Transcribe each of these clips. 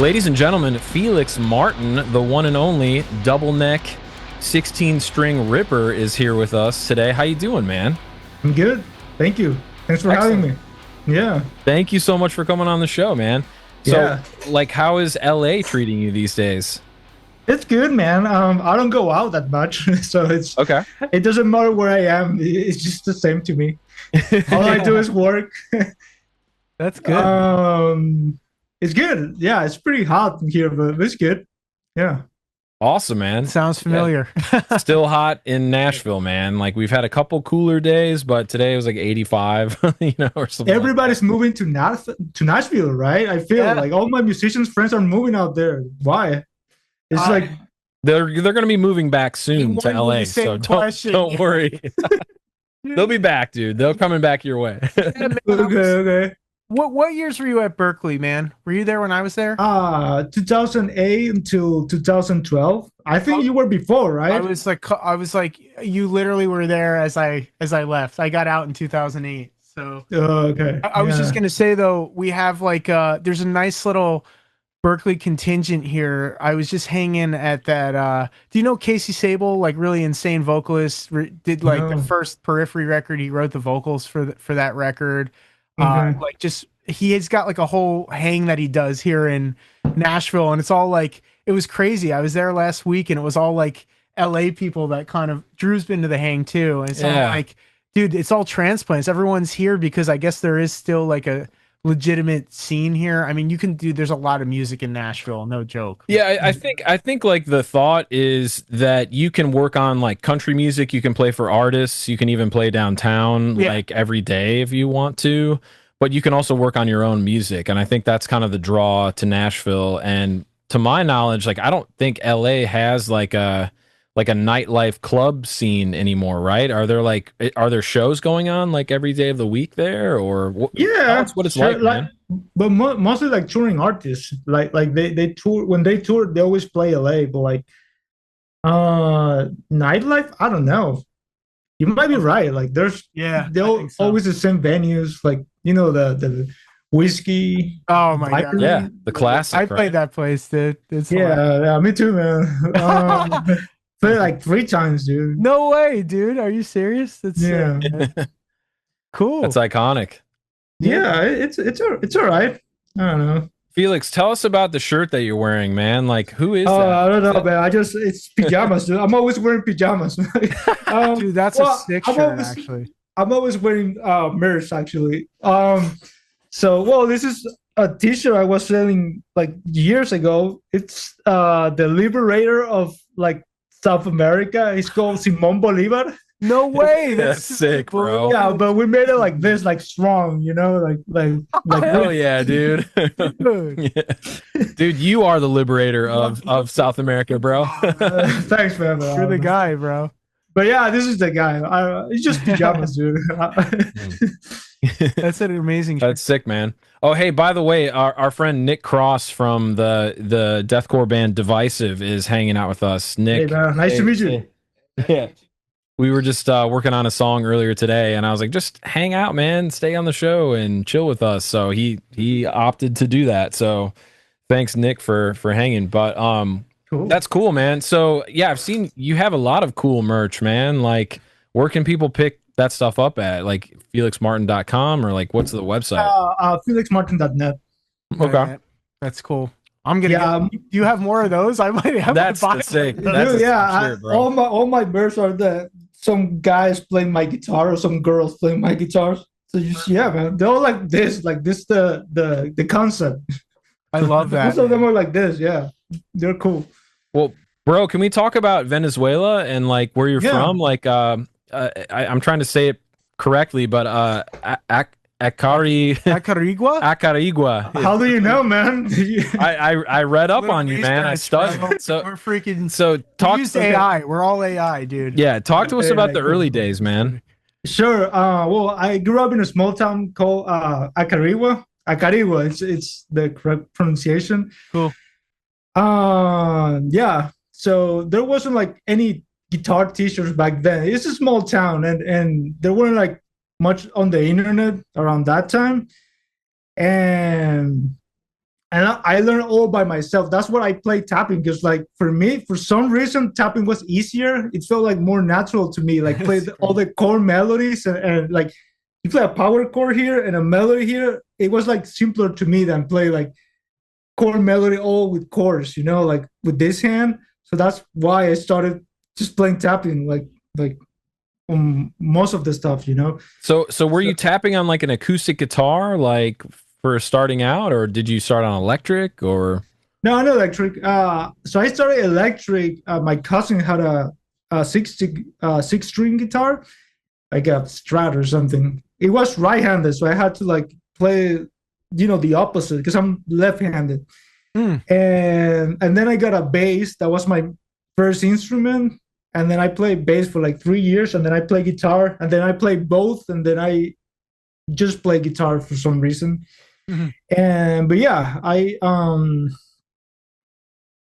Ladies and gentlemen, Felix Martin, the one and only double neck 16-string ripper, is here with us today. How you doing, man? I'm good. Thank you. Thanks for having me. Yeah. Thank you so much for coming on the show, man. So, Yeah. like, how is LA treating you these days? It's good, man. I don't go out that much, so Okay. it doesn't matter where I am. It's just the same to me. All I do is work. That's good. It's good. Yeah, it's pretty hot in here, but it's good. Yeah. Awesome, man. Sounds familiar. Yeah. Still hot in Nashville, man. Like, we've had a couple cooler days, but today was like 85, or something. Everybody's moving to Nashville, right? I feel like all my musicians friends are moving out there. Why? It's like they're going to be moving back soon to LA, so don't worry. They'll be back, dude. They're coming back your way. Okay. What years were you at Berklee, man? Were you there when I was there? 2008 until 2012. I think you were before, right? I was like, you literally were there as I left. I got out in 2008. So okay. I was just gonna say though, we have like there's a nice little Berklee contingent here. I was just hanging at that. Do you know Casey Sable? Like really insane vocalist. Did like the first Periphery record. He wrote the vocals for that record. Like just he has got like a whole hang that he does here in Nashville, and it's all like it was crazy. I was there last week, and it was all like LA people that kind of Drew's been to the hang too, and it's all like, dude, it's all transplants. Everyone's here because I guess there is still like a legitimate scene here. I mean, there's a lot of music in Nashville, no joke. Yeah, I think like the thought is that you can work on like country music, you can play for artists, you can even play downtown like every day if you want to, but you can also work on your own music, and I think that's kind of the draw to Nashville. And to my knowledge, like I don't think LA has like a nightlife club scene anymore, right? Are there shows going on like every day of the week there, or what it's like, man? But mostly like touring artists, like they tour. When they tour, they always play LA. But like nightlife, I don't know. You might be right. Like they're always the same venues, like the whiskey. Oh my god, yeah, the classic. I played that place, dude. Yeah, me too, man. Played like 3 times, dude. No way, dude. Are you serious? That's cool. That's iconic. Yeah, it's all right. I don't know. Felix, tell us about the shirt that you're wearing, man. Like, who is that? I don't know, man. It's pajamas, dude. I'm always wearing pajamas. Dude, that's a sick shirt, actually. I'm always wearing merch, actually. This is a t-shirt I was selling like years ago. It's the liberator of like South America. It's called Simón Bolívar. No way. That's sick, bro. Yeah, but we made it like this, like strong, like hell yeah, dude. Dude, you are the liberator of South America, bro. Thanks, man. You're the guy, bro. But yeah, this is the guy. It's just pajamas, dude. That's an amazing shirt. That's sick, man. Oh, hey, by the way, our friend Nick Cross from the deathcore band Divisive is hanging out with us. Nick, hey, man. Nice to meet you. Yeah. We were just working on a song earlier today, and I was like, just hang out, man. Stay on the show and chill with us. So he opted to do that. So thanks, Nick, for hanging. But cool. That's cool, man. So yeah, I've seen you have a lot of cool merch, man. Like, where can people pick that stuff up at? Like felixmartin.com, or like what's the website? Felixmartin.net. Okay. That's cool. I'm gonna do you have more of those? I might have. That's the sick. All my merch are some guys playing my guitar or some girls playing my guitars. So man, they're all like this the concept. I love that. Most of them are like this. Yeah, they're cool. Well, bro, can we talk about Venezuela and like where you're from? Like, I'm trying to say it correctly, but Acarigua. How do you know, man? I read up on you, man. I studied. So we're freaking. So talk. We use AI. We're all AI, dude. Yeah, talk to us about the early days, man. Sure. Well, I grew up in a small town called Acarigua. It's the correct pronunciation. Cool. Yeah. So there wasn't like any guitar teachers back then. It's a small town, and there weren't like much on the internet around that time. And and I learned all by myself. That's what I play tapping, because like for me, for some reason, tapping was easier. It felt like more natural to me. Like play all the chord melodies, and like you play a power chord here and a melody here. It was like simpler to me than play like chord melody all with chords, you know, like with this hand. So that's why I started just playing tapping, like most of the stuff, you know. So were you tapping on like an acoustic guitar, like for starting out, or did you start on electric or? No, not electric. So I started electric. My cousin had a six string guitar, like a Strat or something. It was right-handed, so I had to like play, you know, the opposite because I'm left-handed. And then I got a bass. That was my first instrument. And then I played bass for like 3 years, and then I play guitar, and then I play both, and then I just play guitar for some reason. But yeah,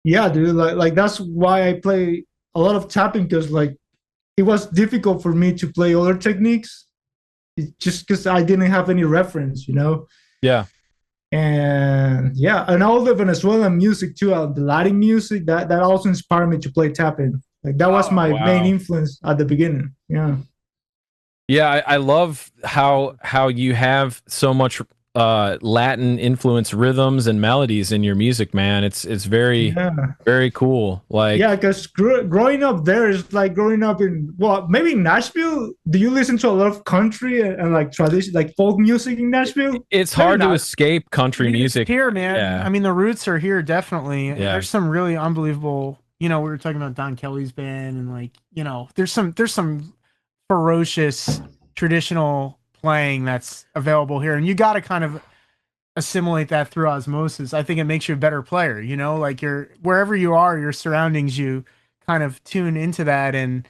yeah, dude, like that's why I play a lot of tapping, because like it was difficult for me to play other techniques, just because I didn't have any reference, you know. Yeah. And yeah, and all the Venezuelan music too, the Latin music, that also inspired me to play tapping. Like that was my main influence at the beginning. Yeah. Yeah, I love how you have so much Latin influence rhythms and melodies in your music, man. It's very very cool. Like yeah, because growing up there is like growing up in, well, maybe Nashville. Do you listen to a lot of country and like tradition, like folk music in Nashville? It's hard to escape country music here, man. Yeah. I mean, the roots are here definitely. Yeah. There's some really unbelievable. You know, we were talking about Don Kelly's band, and like, you know, there's some ferocious traditional playing that's available here, and you got to kind of assimilate that through osmosis. I think it makes you a better player, you know, like you're wherever you are, your surroundings, you kind of tune into that, and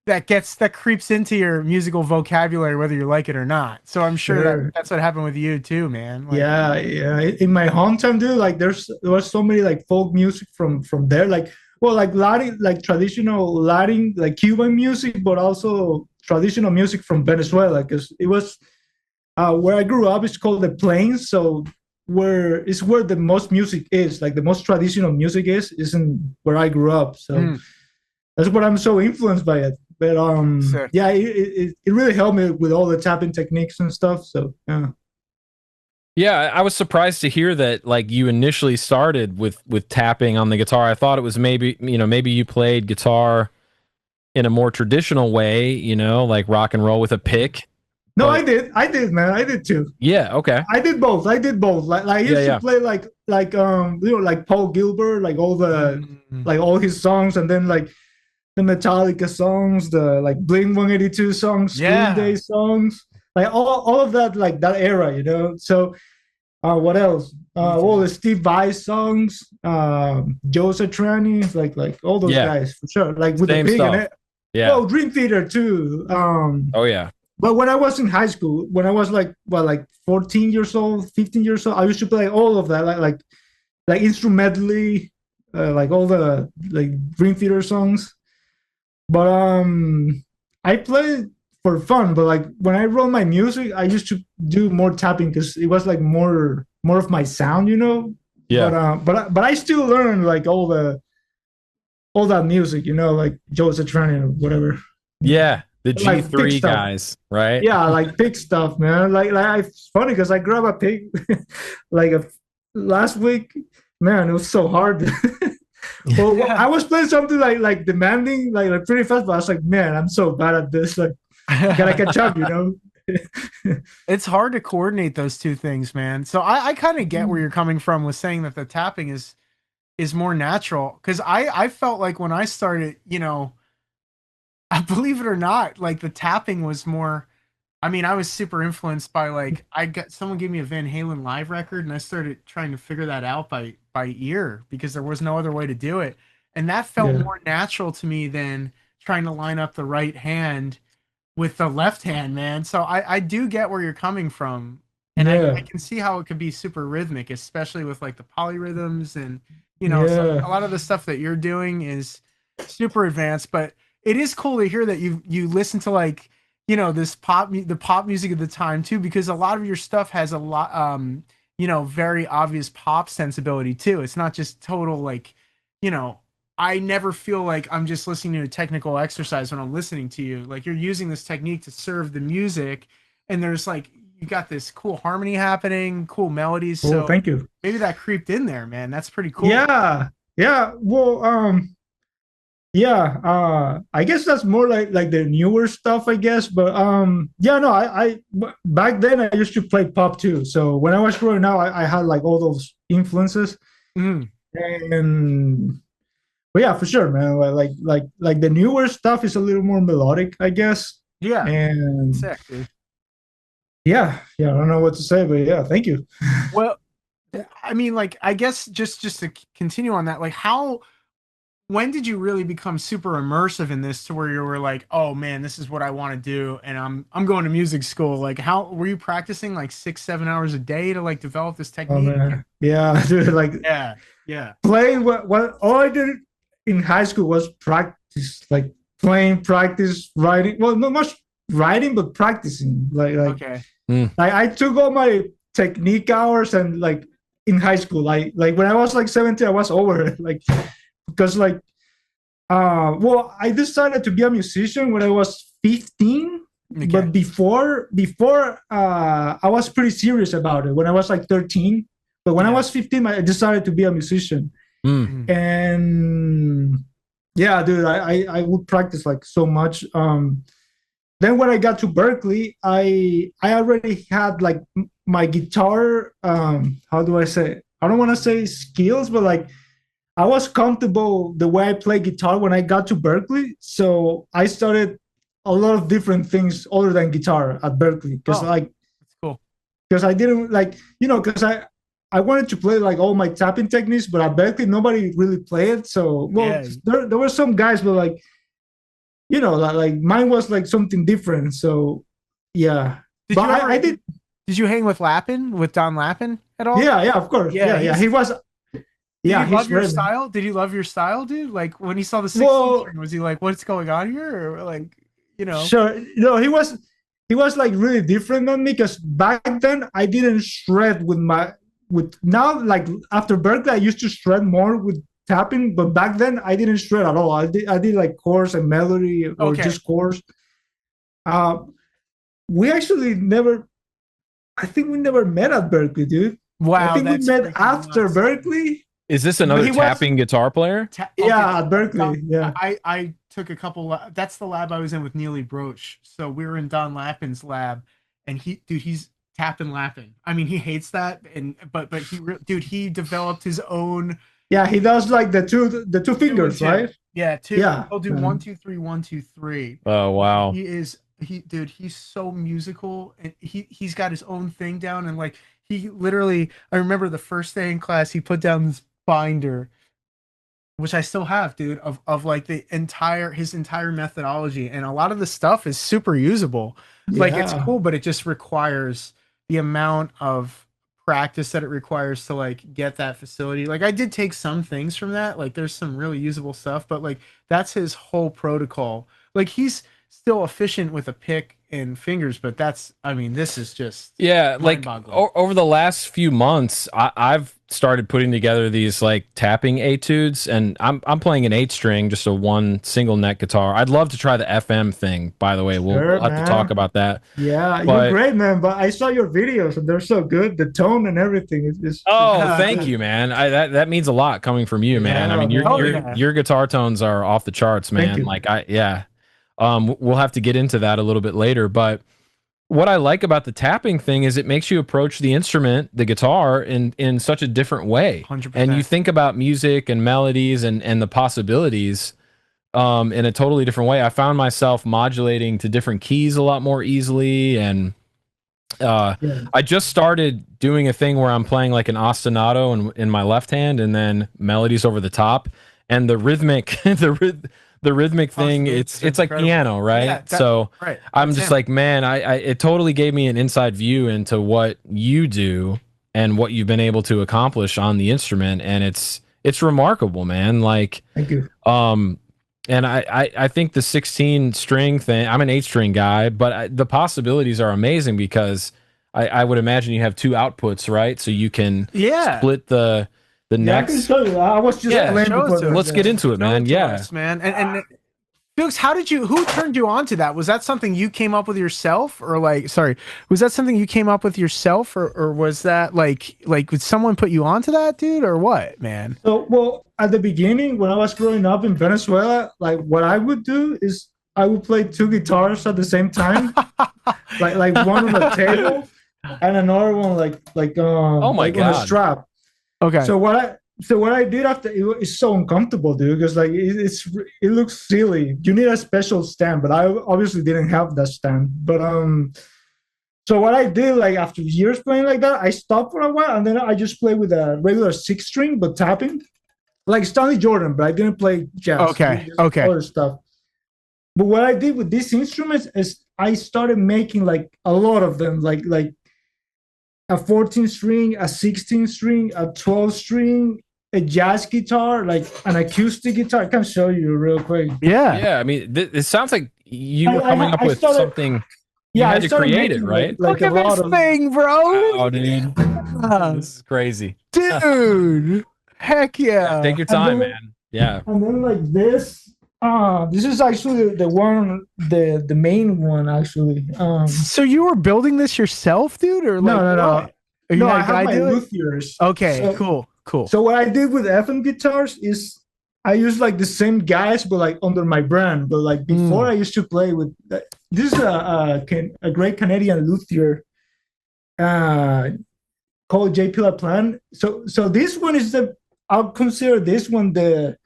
that creeps into your musical vocabulary whether you like it or not. So I'm sure that's what happened with you too, man. Like, yeah. In my hometown, dude, like there was so many like folk music from there, like, well, like Latin, like traditional Latin, like Cuban music, but also traditional music from Venezuela, because it was where I grew up. It's called the Plains, so where the most music is, like the most traditional music is in where I grew up. So that's what I'm so influenced by it. But yeah, it really helped me with all the tapping techniques and stuff. So yeah. Yeah, I was surprised to hear that like you initially started with tapping on the guitar. I thought it was maybe you played guitar in a more traditional way, you know, like rock and roll with a pick. No, I did, man. I did too. Yeah, okay. I did both. Like I used to play like you know, like Paul Gilbert, like all the like all his songs, and then like the Metallica songs, the like Blink-182 songs, Green Day songs, like all of that, like that era, you know. So what else? All the Steve Vai songs, Joe Satriani, like all those guys for sure. Like with Same the big stuff. Oh, Dream Theater too. Oh yeah. But when I was in high school, when I was like 14 years old, 15 years old, I used to play all of that, like instrumentally, like all the like Dream Theater songs. But I played for fun. But like when I wrote my music, I used to do more tapping because it was like more of my sound, you know. Yeah. But I still learn like all that music, you know, like Joe Satriani or whatever. Yeah. The G3 like guys, right? Yeah, like pig stuff, man. Like it's funny because I grabbed a pig like last week. Man, it was so hard. Well, I was playing something like demanding, like pretty fast, but I was like, man, I'm so bad at this. Like, gotta catch up, you know. It's hard to coordinate those two things, man. So I kind of get where you're coming from with saying that the tapping is more natural, because I felt like when I started, you know. Believe it or not, like the tapping was more. I mean, I was super influenced by like someone gave me a Van Halen live record, and I started trying to figure that out by ear because there was no other way to do it, and that felt more natural to me than trying to line up the right hand with the left hand, man. So I do get where you're coming from, and I can see how it could be super rhythmic, especially with like the polyrhythms and you know so a lot of the stuff that you're doing is super advanced, but. It is cool to hear that you listen to like, you know, the pop music of the time too, because a lot of your stuff has a lot, you know, very obvious pop sensibility too. It's not just total like, you know, I never feel like I'm just listening to a technical exercise when I'm listening to you. Like you're using this technique to serve the music, and there's like you got this cool harmony happening, cool melodies. Oh, So thank you. maybe that creeped in there, man. That's pretty cool. Yeah, yeah. Well, yeah. I guess that's more like the newer stuff, I guess. But yeah, no. Back then I used to play pop too. So when I was growing up, I had like all those influences, Mm. and but yeah, for sure, man. Like the newer stuff is a little more melodic, I guess. Yeah. And Sick, dude. yeah, I don't know what to say, but yeah, thank you. Well, I mean, like, I guess just to continue on that, like, when did you really become super immersive in this to where you were like, oh man, this is what I want to do, and I'm going to music school? Like, how were you practicing like 6-7 hours a day to like develop this Oh technique? man, yeah, dude, like Yeah. playing what all I did in high school was practice, like playing, practice, writing. Well, not much writing, but practicing. Okay. I took all my technique hours, and like in high school, like when I was like 17, I was over it. Like because like well, I decided to be a musician when I was 15. Okay. But before I was pretty serious about it when I was like 13. But when I was 15, I decided to be a musician. And yeah, dude, I would practice like so much. Then when I got to Berklee, I already had like my guitar. How do I say? I don't want to say skills, but like I was comfortable the way I play guitar when I got to Berklee. So I started a lot of different things other than guitar at Berklee because that's cool. Because I didn't like, you know, because I wanted to play like all my tapping techniques, but at Berklee nobody really played. So there were some guys, but like, you know, like mine was like something different. So yeah. Did you hang with Don Lappin at all? Yeah, of course. Yeah. He was. Yeah, did you love your style? Did you love your style, dude? Like when he saw the 16 string, was he like, "What's going on here?" Or like, you know? Sure. No, he was like really different than me because back then I didn't shred with now like after Berklee I used to shred more with tapping, but back then I didn't shred at all. I did like chords and melody or just chords. We actually never. I think we never met at Berklee, dude. Wow, I think we met after Berklee. Is this another tapping guitar player? Yeah, at Berklee. Yeah, I took a couple. That's the lab I was in with Neely Broach. So we were in Don Lappin's lab, and he's tapping Lappin. I mean, he hates that, but he developed his own. Yeah, he does like the two fingers, right? Yeah, two. Yeah, he'll do 1 2 3 1 2 3. Oh wow, he's so musical, and he's got his own thing down, and like he literally. I remember the first day in class, he put down this binder, which I still have, dude, of like his entire methodology, and a lot of the stuff is super usable. Like it's cool, but it just requires the amount of practice that it requires to like get that facility. Like I did take some things from that, like there's some really usable stuff, but like that's his whole protocol. Like he's still efficient with a pick and fingers, but this is just like over the last few months I've started putting together these like tapping etudes, and I'm playing an 8-string, just a one single neck guitar. I'd love to try the FM thing, by the way. We'll have to talk about that. Yeah, you're great, man. But I saw your videos and they're so good. The tone and everything is just thank you, man. That means a lot coming from you, man. I mean your guitar tones are off the charts, man. Like we'll have to get into that a little bit later, but what I like about the tapping thing is it makes you approach the instrument, the guitar, in such a different way. 100%. And you think about music and melodies and the possibilities in a totally different way. I found myself modulating to different keys a lot more easily, and I just started doing a thing where I'm playing like an ostinato in my left hand and then melodies over the top, and the rhythmic the rhythmic thing, it's like piano, right? Yeah, I'm just like, man, it totally gave me an inside view into what you do and what you've been able to accomplish on the instrument, and it's remarkable, man. Like, thank you. And I think the 16 string thing, I'm an 8-string guy, but the possibilities are amazing because I would imagine you have two outputs, right? So you can split the Yeah, I necks. can show you. I was just playing show it before to this, Let's get into it, man. Show us, man. And Felix, who turned you on to that? Was that something you came up with yourself, or was that something you came up with yourself, or was that like would someone put you onto that, dude, or what, man? So, well, at the beginning, when I was growing up in Venezuela, like what I would do is I would play two guitars at the same time, like one on the table and another one Oh my on a God. strap. Okay. So what I did after it's so uncomfortable, dude, because like it looks silly. You need a special stand, but I obviously didn't have that stand. But so what I did, like after years playing like that, I stopped for a while and then I just played with a regular 6-string but tapping, like Stanley Jordan, but I didn't play jazz. Okay. Other stuff. But what I did with these instruments is I started making like a lot of them, like a 14-string, a 16-string, a 12-string, a jazz guitar, like an acoustic guitar. I can show you real quick. Yeah. I mean, it sounds like you were coming up with something. You had to create it, right? Look at this thing, bro. Oh, dude. This is crazy. Dude. Heck yeah. Take your time, man. Yeah. And then like this is actually the one, the main one actually. So you were building this yourself, dude, or like no. No, I have my luthiers. Okay, so, cool. So what I did with FM guitars is I use like the same guys, but like under my brand. But like before, I used to play with this is a great Canadian luthier called J.P. LaPlante. So this one is I'll consider this one the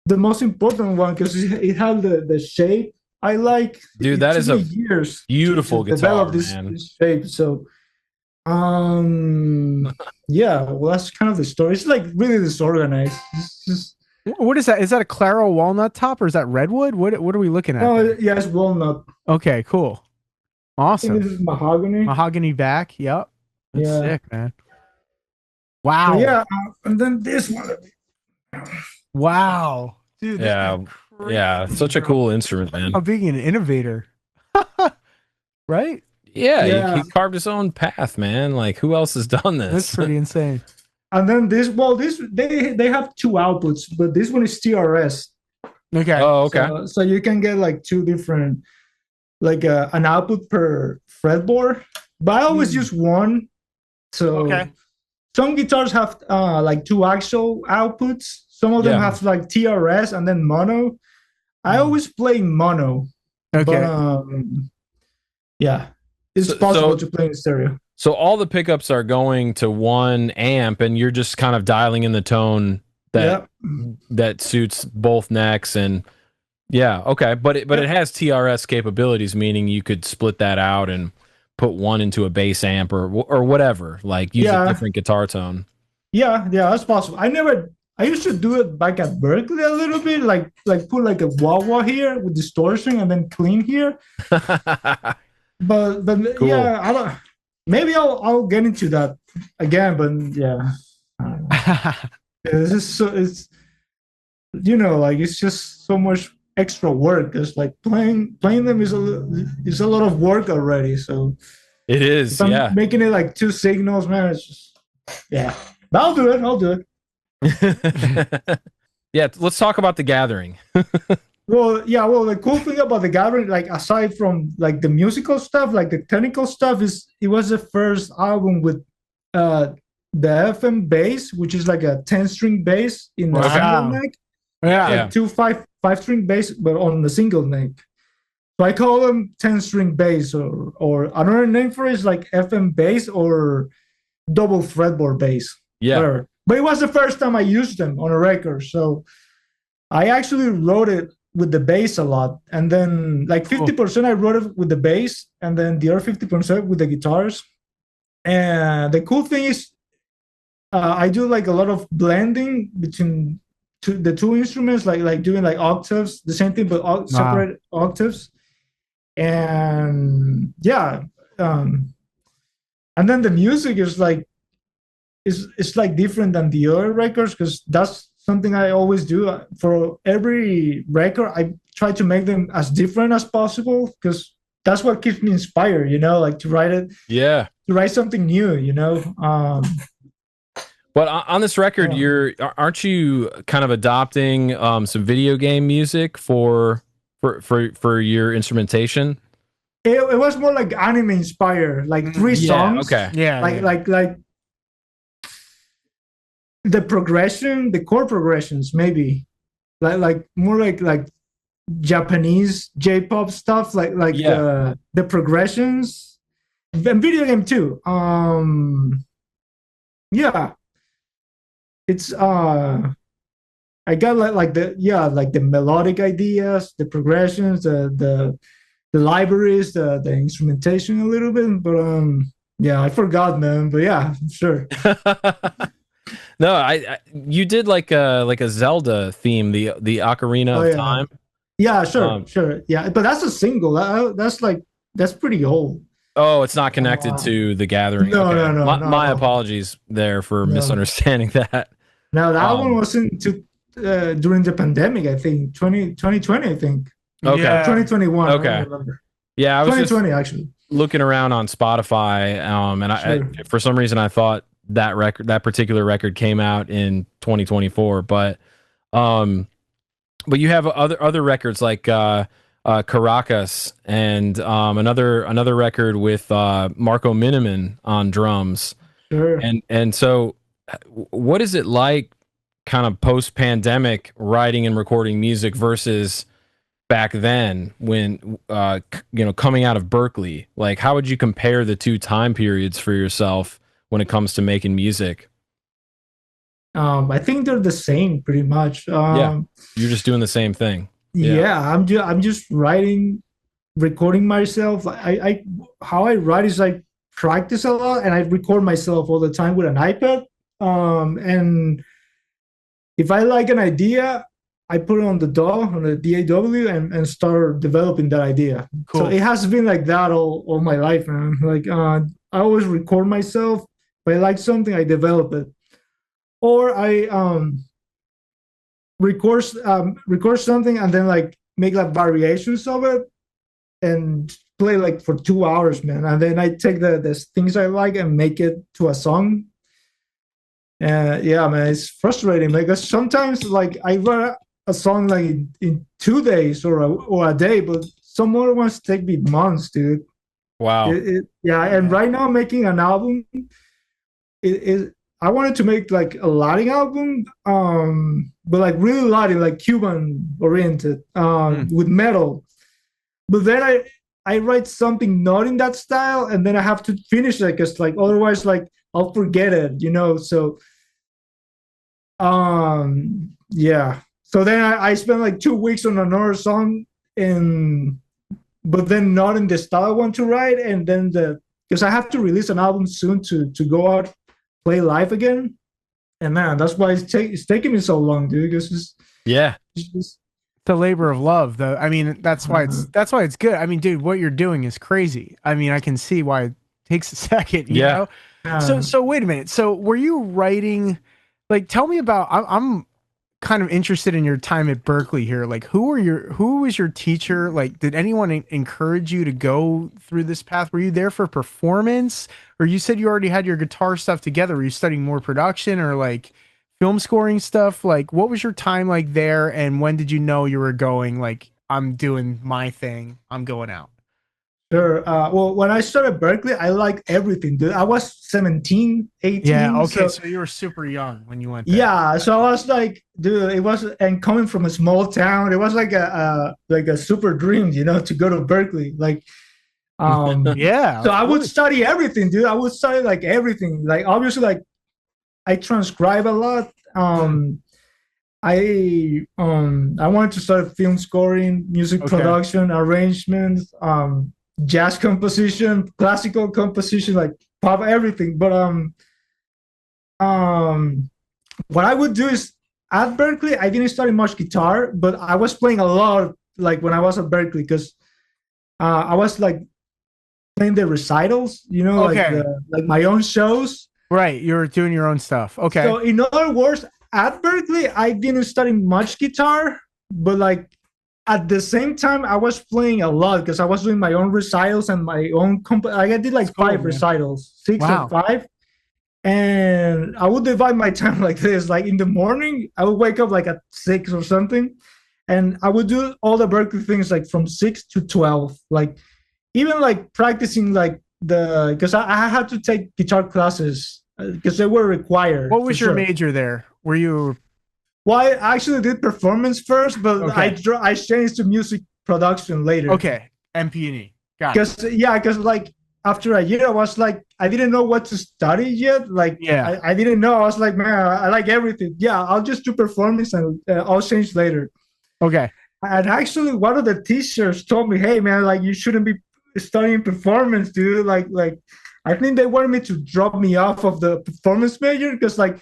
most important one because it has the shape I like. Dude, that is a years beautiful to guitar, develop man. this shape. So yeah, well, that's kind of the story. It's like really disorganized. It's just, what is that? Is that a Claro walnut top or is that redwood? What are we looking at? oh yeah, it's walnut. Okay, cool, awesome. This is mahogany back. Yep, that's sick, man. Wow. So yeah, and then this one. Wow, dude. Yeah, such a cool instrument, man. Oh, being an innovator, right? Yeah. He carved his own path, man. Like, who else has done this? That's pretty insane. And then they have two outputs, but this one is TRS. Okay. Oh, okay. So you can get like two different, like an output per fretboard. But I always use one. So some guitars have like two actual outputs. Some of them have like TRS and then mono. I always play mono. Okay. But, yeah. It's possible to play in stereo. So all the pickups are going to one amp, and you're just kind of dialing in the tone that suits both necks. And but it has TRS capabilities, meaning you could split that out and put one into a bass amp or whatever, like use a different guitar tone. Yeah, that's possible. I used to do it back at Berklee a little bit, like put like a wah-wah here with distortion and then clean here. But cool. Yeah, I don't. Maybe I'll get into that again, but yeah, it's like it's just so much extra work. It's like playing them is a lot of work already. So it is. I'm making it like two signals, man. It's just but I'll do it. Yeah, let's talk about the gathering. Well, the cool thing about the gathering, like aside from like the musical stuff, like the technical stuff, is it was the first album with the FM bass, which is like a 10-string bass in the single neck. Like two 5-string bass, but on the single neck. So I call them 10-string bass, or another name for it is like FM bass or double fretboard bass. Yeah. Whatever. But it was the first time I used them on a record, so I actually wrote it with the bass a lot, and then like 50% I wrote it with the bass, and then the other 50% with the guitars. And the cool thing is, I do like a lot of blending between the two instruments, like doing like octaves, the same thing but separate octaves, and and then the music is like it's like different than the other records because that's something I always do. For every record, I try to make them as different as possible because that's what keeps me inspired, like to write it. Yeah. write something new, you know. But on this record, aren't you kind of adopting some video game music for your instrumentation? It was more like anime inspired, like three songs. Okay. Like the progression, the chord progressions, maybe like more like Japanese J-pop stuff, like the progressions, and video game too. Yeah, it's I got like the melodic ideas, the progressions, the libraries, the instrumentation a little bit, but yeah, I forgot, man. But yeah, sure. No, I you did like a Zelda theme, the Ocarina of Time. Yeah, sure. Yeah, but that's a single. That's pretty old. Oh, it's not connected to The Gathering. No, okay. no. My apologies there for misunderstanding that. No, that one wasn't during the pandemic, I think. 2020, I think. Okay. Yeah. 2021. Okay. I don't remember. Yeah, I was 2020 actually. Looking around on Spotify, and I for some reason I thought that particular record came out in 2024, but you have other records like Caracas and another record with Marco Miniman on drums. Sure. And so what is it like kind of post-pandemic writing and recording music versus back then when coming out of Berklee? Like, how would you compare the two time periods for yourself when it comes to making music? I think they're the same pretty much. You're just doing the same thing. I'm just writing, recording myself. How I write is I practice a lot and I record myself all the time with an iPad. And if I like an idea, I put it on the DAW and start developing that idea. Cool. So it has been like that all my life, man. Like I always record myself. If I like something, I develop it, or I record something and then like make like variations of it and play like for 2 hours, man. And then I take the things I like and make it to a song. Yeah, man, it's frustrating because sometimes like I write a song like in 2 days or a day, but some other ones take me months, dude. Wow. And right now I'm making an album. I wanted to make like a Latin album, but like really Latin, like Cuban oriented, with metal. But then I write something not in that style, and then I have to finish it because like otherwise like I'll forget it, you know. So yeah. So then I spent like 2 weeks on another song, but then not in the style I want to write, and then because I have to release an album soon to go out, play live again, and man, that's why it's taking me so long, dude. Because it's the labor of love, though. I mean, that's why it's good. I mean, dude, what you're doing is crazy. I mean, I can see why it takes a second. You know? So wait a minute. So were you writing? Like, tell me about. I'm kind of interested in your time at Berklee here. Like, who was your teacher? Like, did anyone encourage you to go through this path? Were you there for performance, or you said you already had your guitar stuff together? Were you studying more production or like film scoring stuff? Like, what was your time like there, and when did you know you were going, like, I'm doing my thing, I'm going out? Sure. Well, when I started Berklee, I liked everything, dude. I was 17, 18. Yeah, okay. So you were super young when you went there. Yeah, so I was like, dude, and coming from a small town, it was like a super dream, you know, to go to Berklee. Like, yeah. So I would study everything, dude. I would study like everything. Like, obviously, like I transcribe a lot. I wanted to start film scoring, music production, arrangements, jazz composition, classical composition, like pop, everything. But what I would do is at Berklee, I didn't study much guitar, but I was playing a lot like when I was at Berklee, because I was like playing the recitals, you know, like my own shows. Right, you're doing your own stuff. Okay. So in other words, at Berklee, I didn't study much guitar, but like at the same time, I was playing a lot because I was doing my own recitals and my own I did like cool, 5 man. recitals, 6 Wow. or 5. And I would divide my time like this. Like in the morning, I would wake up like at 6 or something, and I would do all the Berklee things like from 6 to 12. Like even like practicing like because I had to take guitar classes because they were required. What was your major there? Were you? Well, I actually did performance first, but Okay. I changed to music production later. Okay, MP&E. Got it. Because like after a year, I was like, I didn't know what to study yet. Like, Yeah. I didn't know. I was like, man, I like everything. Yeah, I'll just do performance and I'll change later. Okay. And actually, one of the teachers told me, hey, man, like you shouldn't be studying performance, dude. Like I think they wanted me to drop me off of the performance major because like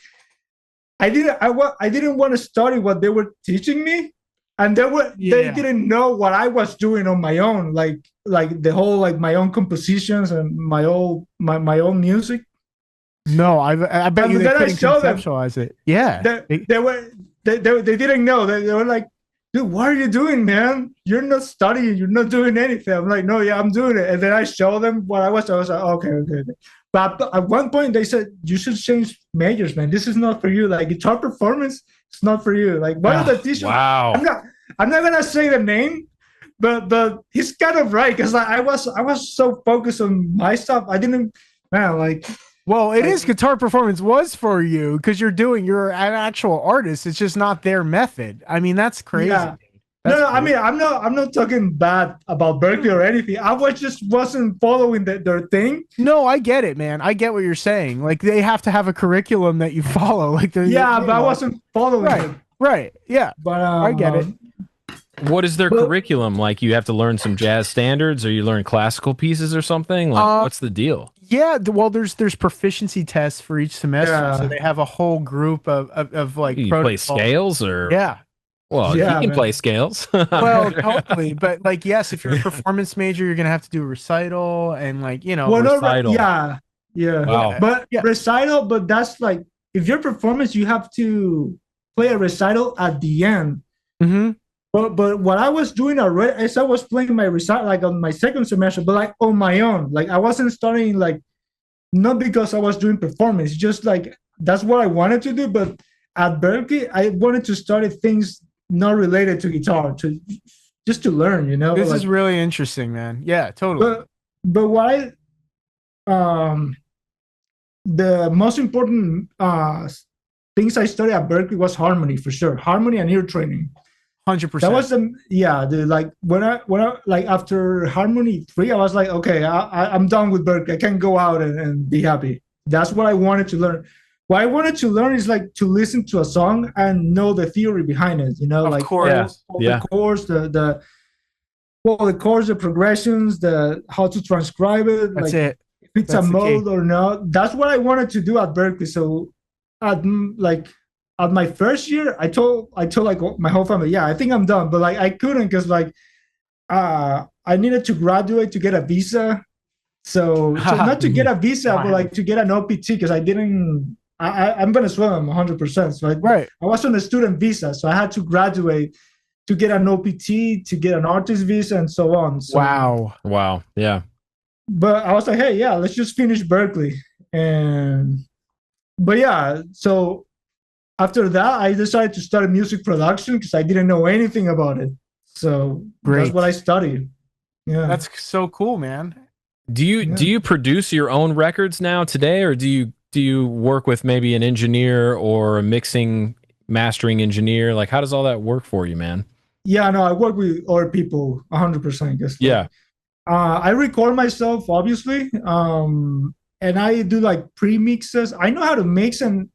I didn't want to study what they were teaching me, and they didn't know what I was doing on my own, like the whole like my own compositions and my own music. No, I bet you they couldn't conceptualize it. Yeah, they didn't know. They were like, dude, what are you doing, man? You're not studying. You're not doing anything. I'm like, no, yeah, I'm doing it. And then I show them what I was. I was like, okay. But at one point they said, you should change majors, man. This is not for you. Like guitar performance, it's not for you. Like one of the teachers. Wow. I'm not gonna say the name, but he's kind of right because I was so focused on my stuff. I didn't, man, like. Well, it is guitar performance was for you because you're an actual artist. It's just not their method. I mean, that's crazy. Yeah. No, I mean, I'm not talking bad about Berklee or anything. I wasn't following their thing. No, I get it, man. I get what you're saying. Like they have to have a curriculum that you follow. Like but I wasn't following it. Right. Yeah. But I get it. What is their curriculum? Like you have to learn some jazz standards, or you learn classical pieces or something? Like what's the deal? Yeah, well, there's proficiency tests for each semester, so they have a whole group of like. You play scales or Well, yeah, he can play scales. Well, totally, but like, yes, if you're a performance major, you're gonna have to do a recital and like recital. Yeah. Wow. But recital, but that's like if you're performance, you have to play a recital at the end. Mm-hmm. But what I was doing already is I was playing my recital like on my second semester, but like on my own. Like I wasn't studying like not because I was doing performance, just like that's what I wanted to do. But at Berklee, I wanted to study things not related to guitar, just to learn, This like, is really interesting, man. Yeah, totally. But why? The most important things I studied at Berklee was harmony for sure, harmony and ear training. 100%. That was like when I like after Harmony 3, I was like, okay, I'm done with Berklee. I can go out and be happy. That's what I wanted to learn. What I wanted to learn is like to listen to a song and know the theory behind it. Of like course. the chords, the chords, the progressions, the how to transcribe it. That's like, it. If it's a mode or not. That's what I wanted to do at Berklee. So at my first year, I told like my whole family, yeah, I think I'm done. But like I couldn't because like I needed to graduate to get a visa. So not to get a visa, but like to get an OPT because I'm Venezuelan 100%. So I was on a student visa, so I had to graduate to get an OPT, to get an artist visa, and so on. So, wow, yeah. But I was like, hey, yeah, let's just finish Berklee, but yeah, so. After that, I decided to study music production because I didn't know anything about it. So that's what I studied. Yeah, that's so cool, man. Do you produce your own records now today, or do you work with maybe an engineer or a mixing, mastering engineer? Like, how does all that work for you, man? Yeah, no, I work with other people 100%. Guess. Yeah. I record myself, obviously, and I do like pre-mixes. I know how to mix and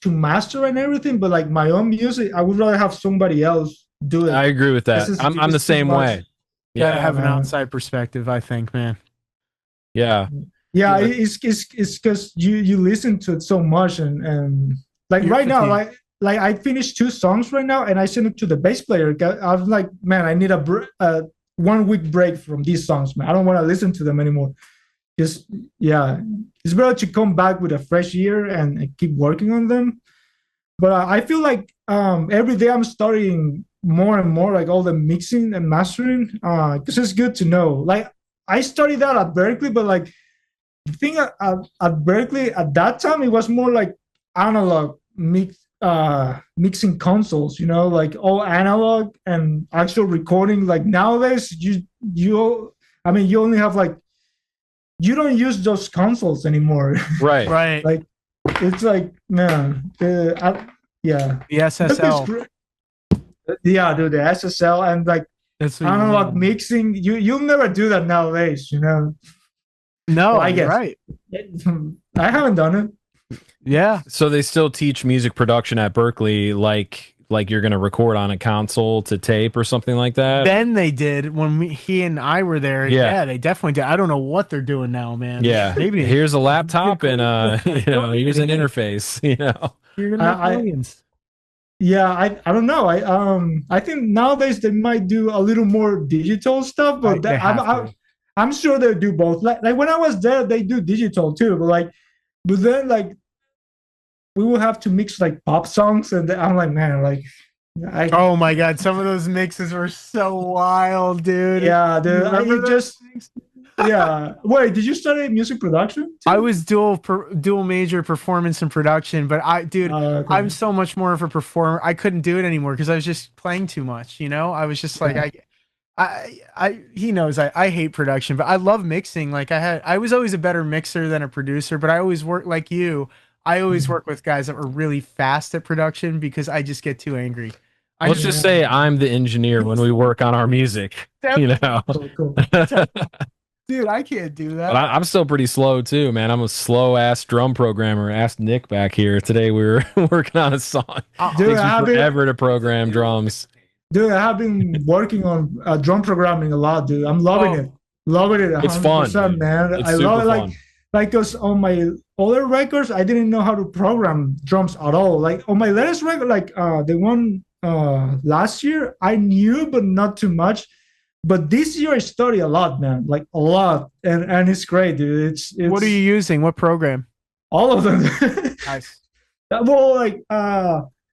to master and everything, but like my own music, I would rather have somebody else do it. I agree with that. I'm the same way. Yeah, to have an outside perspective, I think, man. Yeah. It's because you listen to it so much and like right now, like I finished 2 songs right now and I sent it to the bass player. I was like, man, I need a 1 week break from these songs, man. I don't want to listen to them anymore. Just it's better to come back with a fresh ear and keep working on them. But I feel like every day I'm studying more and more like all the mixing and mastering, because it's good to know. Like I studied that at Berklee, but like the thing at Berklee at that time, it was more like analog mixing consoles, you know, like all analog and actual recording. Like nowadays, you only have like, you don't use those consoles anymore. Right. Like it's like, man, yeah, The SSL. Yeah, dude, the SSL and like analog mixing. You'll never do that nowadays, you know. No, well, I guess. Right. I haven't done it. Yeah. So they still teach music production at Berklee, like you're going to record on a console to tape or something like that? Then they did when he and I were there. Yeah, they definitely did. I don't know what they're doing now, man. Yeah. Maybe here's a laptop and here's an interface, You're going to make millions. Yeah, I don't know. I think nowadays they might do a little more digital stuff, but I'm sure they do both. Like when I was there, they do digital too, but then like we will have to mix like pop songs, and I'm like, man, like oh my god, some of those mixes were so wild, dude. Yeah, dude. Yeah. Wait, did you study music production too? I was dual major performance and production, but I'm so much more of a performer. I couldn't do it anymore because I was just playing too much, I was just like he knows I hate production, but I love mixing. Like I was always a better mixer than a producer, but I always work like you. I always work with guys that were really fast at production because I just get too angry. Let's just say I'm the engineer when we work on our music. Cool. Dude, I can't do that. But I'm still pretty slow too, man. I'm a slow ass drum programmer. Ask Nick back here today. We were working on a song. Dude, it takes me forever to program drums. Dude, I have been working on drum programming a lot, dude. I'm loving it. Loving it. 100%, it's fun, man. It's I love it. Like, because on my older records, I didn't know how to program drums at all. Like on my latest record, like the one last year, I knew, but not too much. But this year I study a lot, man. Like a lot, and it's great, dude. It's what are you using? What program? All of them. Nice. Well, like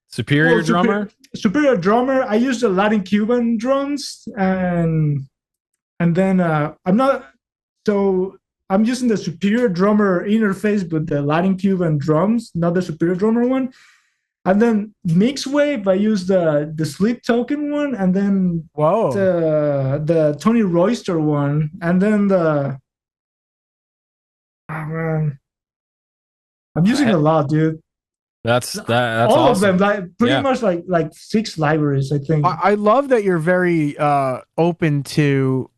Superior Drummer. Superior Drummer. I use the Latin Cuban drums, and then I'm using the Superior Drummer interface with the Latin Cuban drums, not the Superior Drummer one. And then Mixwave, I use the Sleep Token one, and then the Tony Royster one, and then I'm using a lot, dude. That's all awesome. of them, like pretty much like 6 libraries, I think. I love that you're very open to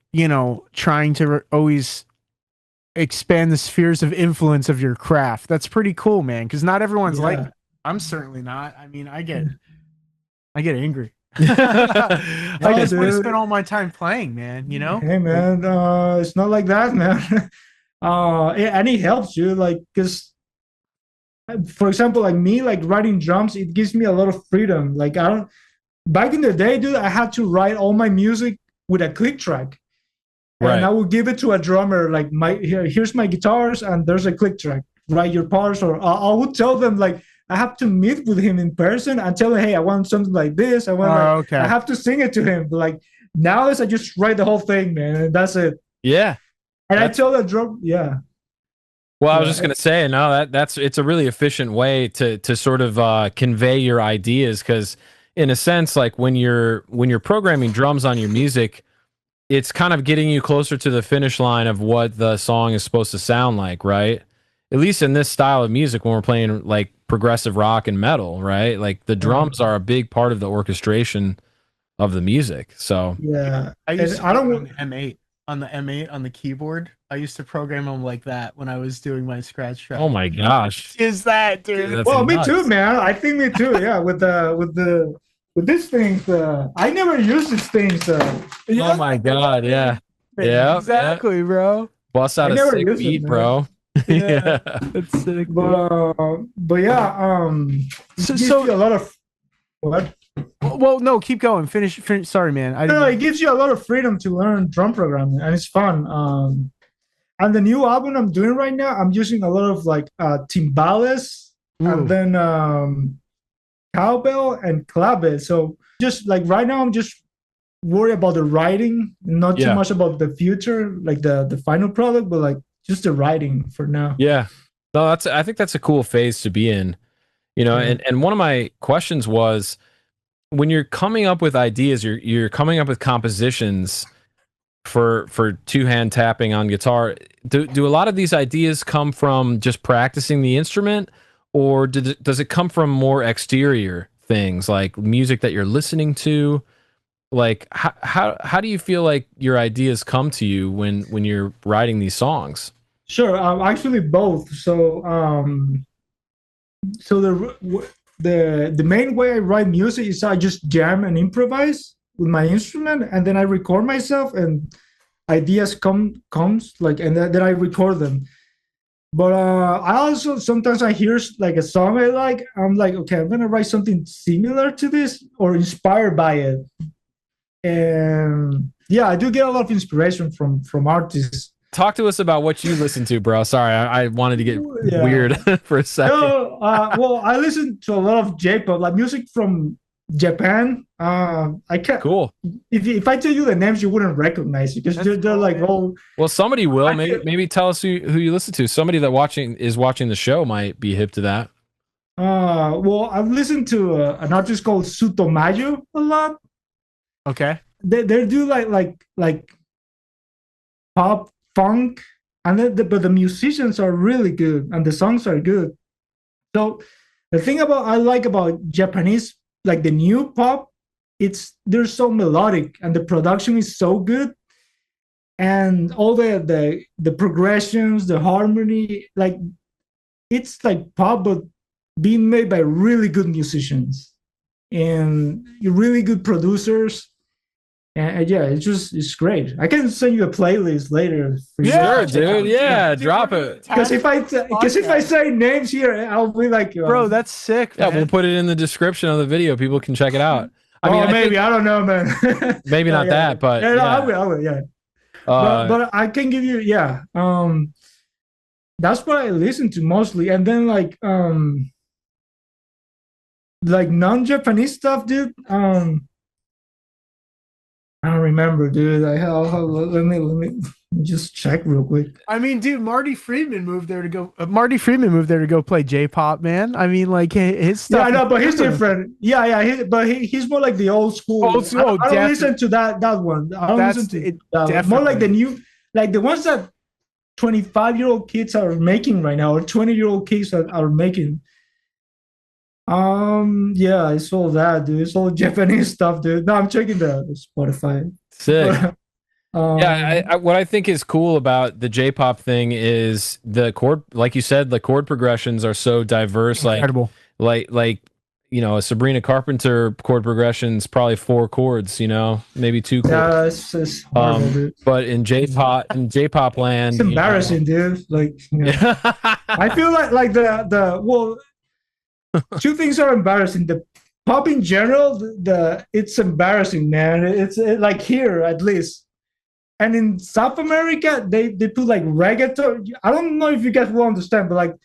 trying to always expand the spheres of influence of your craft. That's pretty cool, man. Because not everyone's like. I'm certainly not. I mean, I get angry. I just want to spend all my time playing, man. Hey, man, it's not like that, man. And it helps you, like, because, for example, like me, like writing drums, it gives me a lot of freedom. Like back in the day, dude, I had to write all my music with a click track. Right. And I would give it to a drummer, like here's my guitars, and there's a click track. Write your parts, or I would tell them like. I have to meet with him in person and tell him, hey, I want something like this. I have to sing it to him. But like nowadays, I just write the whole thing, man, and that's it. Yeah. And I tell the drum, yeah. Well, I was just gonna say, no, it's a really efficient way to sort of convey your ideas, because in a sense, like when you're programming drums on your music, it's kind of getting you closer to the finish line of what the song is supposed to sound like, right? At least in this style of music, when we're playing like progressive rock and metal, right? Like the drums are a big part of the orchestration of the music. So yeah, I used to on the M8 on the keyboard. I used to program them like that when I was doing my scratch track. Oh my gosh, is that, dude? Well, nuts. Me too, man. I think me too. Yeah, with these things, I never used these things. Oh my god, yeah, exactly, bro. Bust out a sick beat, bro. Yeah, that's sick. But yeah, so a lot of what? Well, no, keep going. Finish. Sorry, man. It gives you a lot of freedom to learn drum programming, and it's fun. And the new album I'm doing right now, I'm using a lot of like timbales and then cowbell and clave. So just like right now I'm just worried about the writing, not too Yeah. much about the future, like the final product, but like just the writing for now. Yeah. No, I think that's a cool phase to be in. You know, Yeah. and one of my questions was when you're coming up with ideas, you're coming up with compositions for two-hand tapping on guitar. Do a lot of these ideas come from just practicing the instrument, or does it come from more exterior things like music that you're listening to? Like how do you feel like your ideas come to you when you're writing these songs? Sure, actually both. So the main way I write music is I just jam and improvise with my instrument, and then I record myself, and ideas comes like, and then I record them. But I also sometimes I hear like a song I like, I'm like, okay, I'm gonna write something similar to this or inspired by it. And yeah, I do get a lot of inspiration from artists. Talk to us about what you listen to, bro. Sorry, I wanted to get Yeah. weird for a second. No, well, I listen to a lot of J-pop, like music from Japan. I can't. Cool. If I tell you the names, you wouldn't recognize it because they're like all. Well, somebody will. Maybe tell us who you listen to. Somebody that is watching the show might be hip to that. Well, I've listened to an artist called Sutomayo a lot. Okay. They do like pop funk, and but the musicians are really good and the songs are good. So the thing I like about Japanese, like the new pop, they're so melodic and the production is so good, and all the progressions, the harmony, like it's like pop but being made by really good musicians and really good producers. And yeah, it's great. I can send you a playlist later. Sure, dude. Yeah, drop it. Because if I say names here, I'll be like, bro, that's sick. Yeah, man. we'll put it in the description of the video. People can check it out. I mean, maybe I don't know, man. Maybe not that, but yeah, no, I will, yeah. But I can give you, yeah. That's what I listen to mostly, and then like non-Japanese stuff, dude. I don't remember, dude. Let me just check real quick. I mean, dude, Marty Friedman moved there to go play J-pop, man. I mean, like his stuff. Yeah, I know, but he's different. Yeah, but he's more like the old school. I don't listen to that one. I don't listen to that one. More like the new, like the ones that 25-year-old kids are making right now, or 20-year-old kids are making. Yeah, it's all that, dude. It's all Japanese stuff, dude. No, I'm checking the Spotify. Sick. Yeah, what I think is cool about the J-pop thing is the chord, like you said, the chord progressions are so diverse. Incredible. Like you know, a Sabrina Carpenter chord progression is probably 4 chords, you know, maybe 2 chords. Yeah, it's just horrible, dude. But in J-pop land, it's embarrassing, dude. Like, you know, I feel like the 2 things are embarrassing. The pop in general, it's embarrassing, man. It's like here at least, and in South America, they put like reggaeton. I don't know if you guys will understand, but like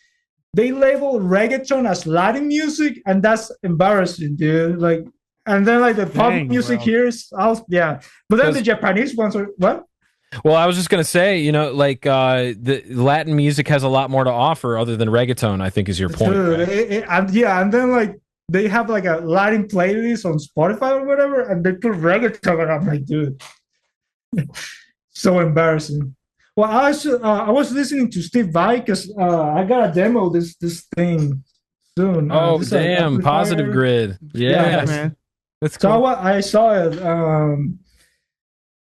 they label reggaeton as Latin music, and that's embarrassing, dude. Like, and then like the pop music here is yeah, but then the Japanese ones are what? Well, I was just gonna say, you know, like the Latin music has a lot more to offer other than reggaeton. I think is your point. Dude, right? and then like they have like a Latin playlist on Spotify or whatever, and they put reggaeton, and I'm like, dude, so embarrassing. Well, I was listening to Steve Vai because I gotta demo this thing soon. Oh damn! Positive Grid, yeah, man. That's cool. So I saw it.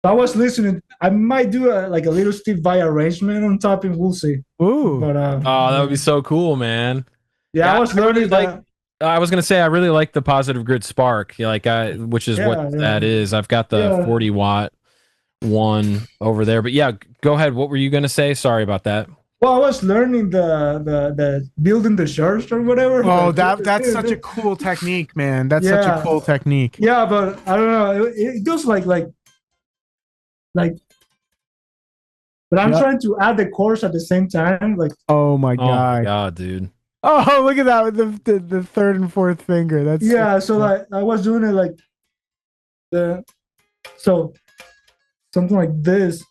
I was listening. I might do a little Steve Vai arrangement on top, and we'll see. Ooh! But, that would be so cool, man. Yeah, I was learning that. I was gonna say I really like the Positive Grid Spark, which is what that is. I've got the 40-watt one over there, but yeah, go ahead. What were you gonna say? Sorry about that. Well, I was learning the building the church or whatever. Oh, that's such a cool technique, man. That's such a cool technique. Yeah, but I don't know. It goes like. But I'm trying to add the chorus at the same time. Like, oh my god, dude. Oh, look at that with the 3rd and 4th finger. That's so like I was doing it like So something like this.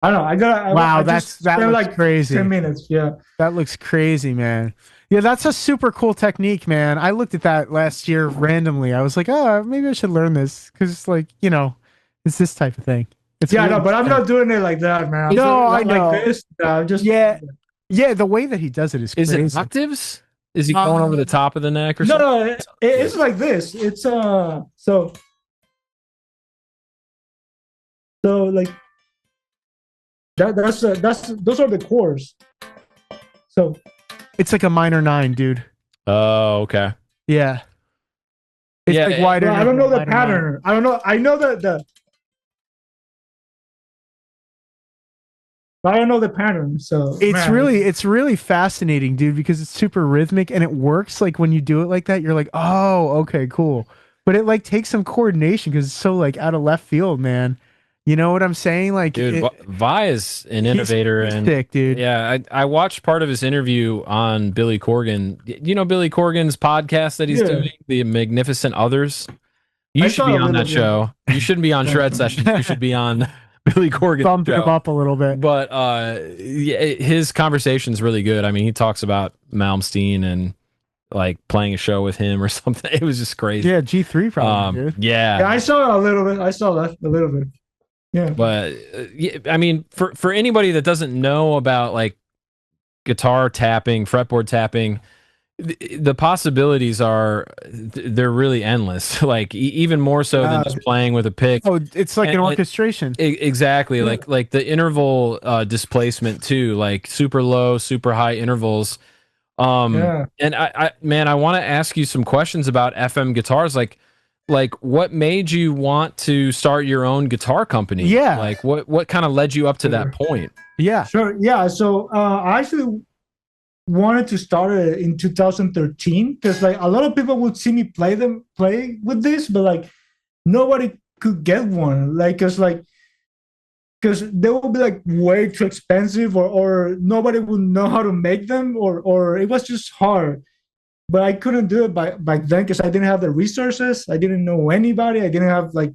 I don't know. Wow, that looks like crazy. 10 minutes. Yeah. That looks crazy, man. Yeah, that's a super cool technique, man. I looked at that last year randomly. I was like, oh, maybe I should learn this because it's like, it's this type of thing. It's Yeah, really no, but I'm not doing it like that, man. I'm No, doing I it know. like this. I'm just Yeah, the way that he does it is Is crazy. it octaves? Is he going over the top of the neck or something? No, it's like this. It's so like that's those are the chords. So It's like a minor 9, dude. Oh, okay. Yeah. It's Yeah, like wider. I don't know the minor pattern. 9. I don't know. I know I don't know the pattern. So It's really fascinating, dude, because it's super rhythmic and it works. Like when you do it like that, you're like, oh, okay, cool. But it like takes some coordination because it's so like out of left field, man. You know what I'm saying? Like, dude, Vi is an innovator, and sick, dude. Yeah, I watched part of his interview on Billy Corgan. You know Billy Corgan's podcast that he's doing, The Magnificent Others. You should be on that show. You shouldn't be on Shred Sessions. You should be on Billy Corgan's Bump show. him up a little bit. But his conversation's really good. I mean, he talks about Malmsteen and like playing a show with him or something. It was just crazy. Yeah, G3 probably, dude. Yeah, I saw a little bit. I saw that a little bit. Yeah, but I mean, for anybody that doesn't know about like guitar tapping, fretboard tapping, the possibilities they're really endless. Like even more so than just playing with a pick. Oh, it's like an orchestration. Exactly, yeah. like the interval displacement too, like super low, super high intervals. And I want to ask you some questions about FM guitars, like what made you want to start your own guitar company? Yeah, like what kind of led you up to that point? Yeah, sure. Yeah, so I actually wanted to start it in 2013 because like a lot of people would see me play with this, but like nobody could get one, like because they would be like way too expensive, or nobody would know how to make them, or it was just hard. But I couldn't do it back then because I didn't have the resources. I didn't know anybody. I didn't have like,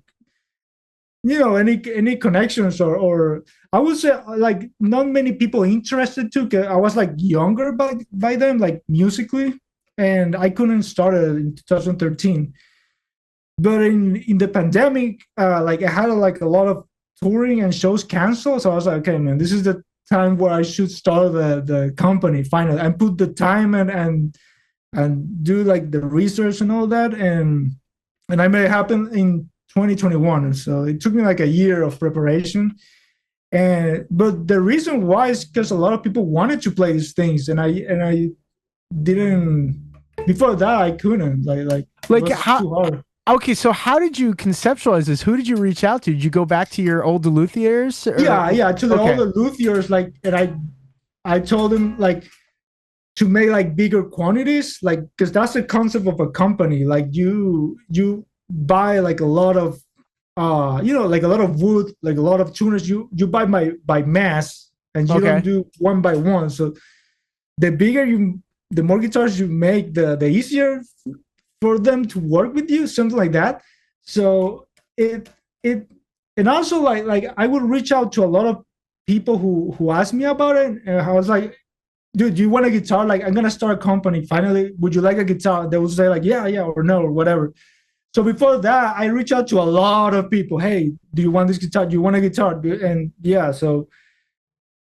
any connections, or I would say like not many people interested too. Cause I was like younger by then, like musically, and I couldn't start it in 2013. But in the pandemic, like I had like a lot of touring and shows canceled. So I was like, okay, man, this is the time where I should start the company finally and put the time and do like the research and all that, and I made it happen in 2021. And so it took me like a year of preparation, but the reason why is because a lot of people wanted to play these things, and I didn't. Before that, I couldn't like how too hard. Okay, so how did you conceptualize this? Who did you reach out to? Did you go back to your old luthiers? Yeah, to the older luthiers, like, and I told them like to make like bigger quantities, like because that's the concept of a company. Like you buy like a lot of like a lot of wood, like a lot of tuners. You buy by mass, and you don't do one by one. So the more guitars you make, the easier for them to work with you, something like that. So it and also like I would reach out to a lot of people who asked me about it, and I was like, dude, do you want a guitar? Like, I'm gonna start a company. Finally, would you like a guitar? They would say like, yeah, or no, or whatever. So before that, I reached out to a lot of people. Hey, do you want this guitar? Do you want a guitar? And yeah, so.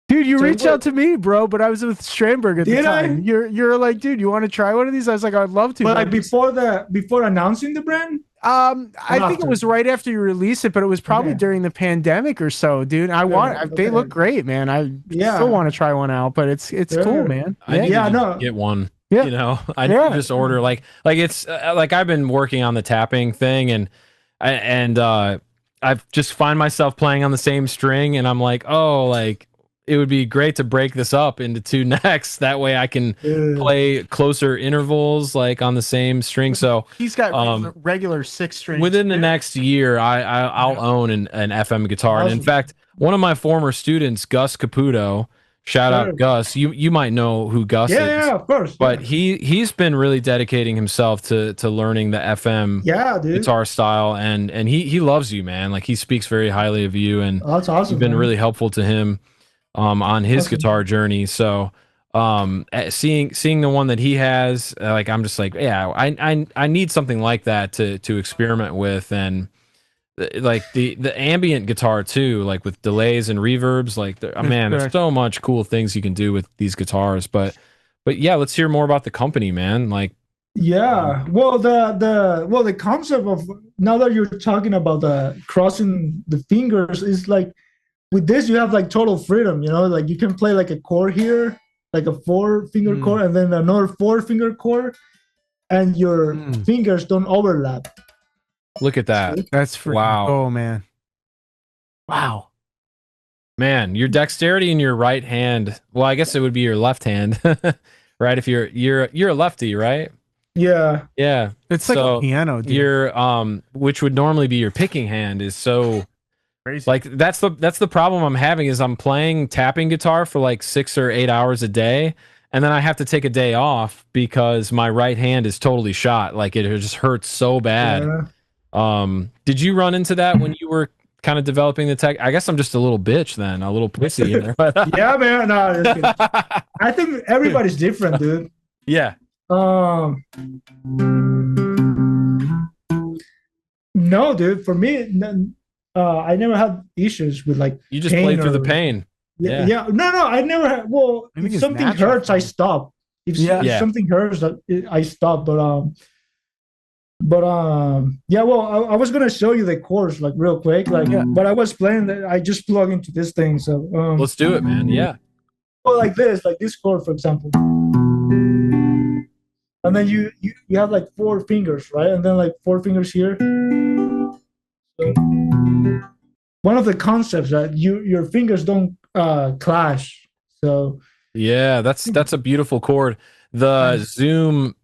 Dude, you reached out to me, bro, but I was with Stramberg at the time. You're like, dude, you want to try one of these? I was like, I'd love to. But like before announcing the brand? I think it was right after you released it, but it was probably during the pandemic or so, dude. They look great, man. I still want to try one out, but it's cool, man. I need to get one. Yeah. You know, I need to just order like it's like I've been working on the tapping thing, and I've just find myself playing on the same string, and I'm like, oh, like it would be great to break this up into two necks. That way I can play closer intervals like on the same string. So he's got regular 6 strings. Within the next year, I'll own an FM guitar. And in fact, one of my former students, Gus Caputo, Shout Sure. out Gus. You might know who Gus is. Yeah, of course. But yeah. he's been really dedicating himself to learning the FM Yeah, dude. guitar style, and he loves you, man. Like he speaks very highly of you, and That's awesome. you've been man. really helpful to him on his Awesome. guitar journey. So seeing the one that he has, like I'm just like, yeah, I need something like that to experiment with, and like the ambient guitar too, like with delays and reverbs, like man, there's so much cool things you can do with these guitars. But yeah, let's hear more about the company, man. Like Yeah, well, the concept of, now that you're talking about the crossing the fingers, is like with this you have like total freedom, you know, like you can play like a chord here, like a 4-finger chord, and then another 4-finger chord, and your fingers don't overlap. look at that. That's freaking Wow. cool, man. Wow. Man, your dexterity in your right hand. Well, I guess it would be your left hand, right? If you're a lefty, right? Yeah, Yeah. It's like a piano, dude. Your which would normally be your picking hand is so Crazy. like that's the problem I'm having is I'm playing tapping guitar for like 6 or 8 hours a day, and then I have to take a day off because my right hand is totally shot. Like it just hurts so bad. yeah. Did you run into that when you were kind of developing the tech? I guess I'm just a little bitch then, a little pussy in there. Yeah, man. No, just kidding. I think everybody's different, dude. Yeah. No, dude. For me, I never had issues with like You just pain played through the or- pain. Yeah. No, I never had. Well, I think if it's something natural hurts, for I me. stop. If Yeah. something hurts, I stop. But yeah. Well, I was gonna show you the chords like real quick, like. But I was playing. I just plug into this thing, so. Let's do it, man. Yeah. Well, like this chord, for example. And then you have like 4 fingers, right? And then like 4 fingers here. So, one of the concepts that your fingers don't clash. So Yeah, that's a beautiful chord. The Zoom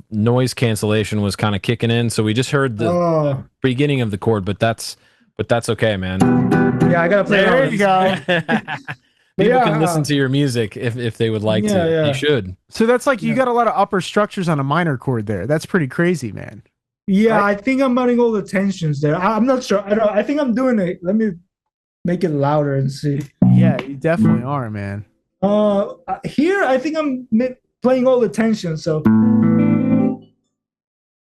noise cancellation was kind of kicking in, so we just heard the beginning of the chord, but that's okay, man. yeah, I gotta play. There all you this. go. People can listen to your music if they would like to. Yeah. You should. So that's like you got a lot of upper structures on a minor chord there. That's pretty crazy, man. Yeah, Right? I think I'm adding all the tensions there. I'm not sure. I think I'm doing it. Let me make it louder and see. Yeah, you definitely are, man. Here I think I'm playing all the tensions. So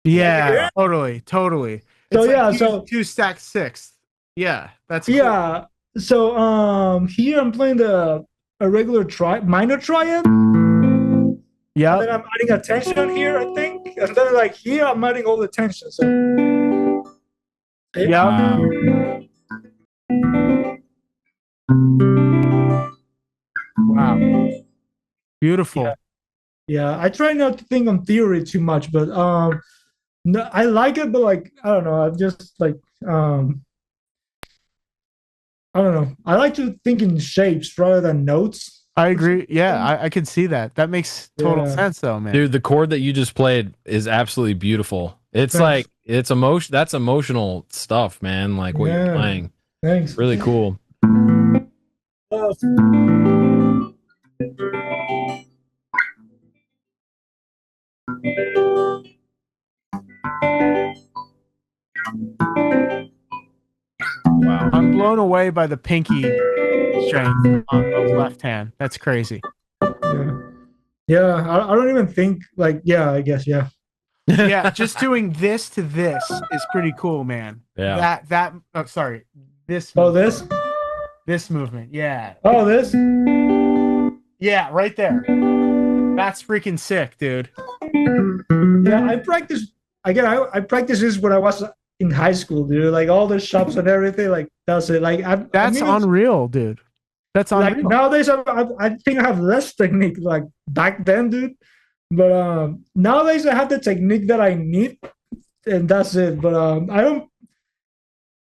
Yeah, totally. So, It's yeah, like so- 2 stacked sixth. Yeah, that's cool. yeah. So here I'm playing a regular minor triad. Yeah. And then I'm adding a tension here, I think. And then like here I'm adding all the tension. So Yeah. Wow. Beautiful. yeah, I try not to think on theory too much, but no, I like it, but like I don't know, I'm just like I don't know. I like to think in shapes rather than notes. I agree. Yeah, I can see that. That makes total Yeah. sense though, man. Dude, the chord that you just played is absolutely beautiful. It's Thanks. like it's emotion. That's emotional stuff, man. Like what you're Yeah. playing. Thanks. Really cool. Wow. I'm blown away by the pinky strength on the left hand. That's crazy. Yeah, I don't even think like I guess Yeah, just doing this to this is pretty cool, man. Yeah. Sorry. This Oh, movement. this? This movement. Yeah. Oh, this? Yeah, right there. That's freaking sick, dude. Yeah, I practiced again. I practiced this when I was in high school, dude. Like all the shops and everything. Like that's it. Like That's unreal, dude. That's like unreal. nowadays, I think I have less technique like back then, dude. But nowadays I have the technique that I need, and that's it. But I don't.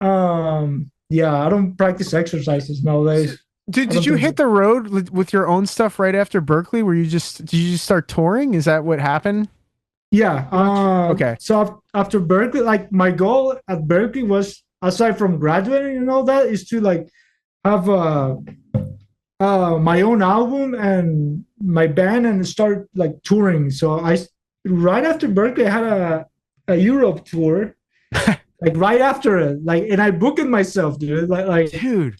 I don't practice exercises nowadays. Did you hit the road with your own stuff right after Berklee? Did you just start touring? Is that what happened? Yeah. Okay. So after Berklee, like my goal at Berklee was, aside from graduating and all that, is to like have my own album and my band and start like touring. So I right after Berklee, I had a Europe tour, like right after it, like, and I booked it myself, dude. Dude,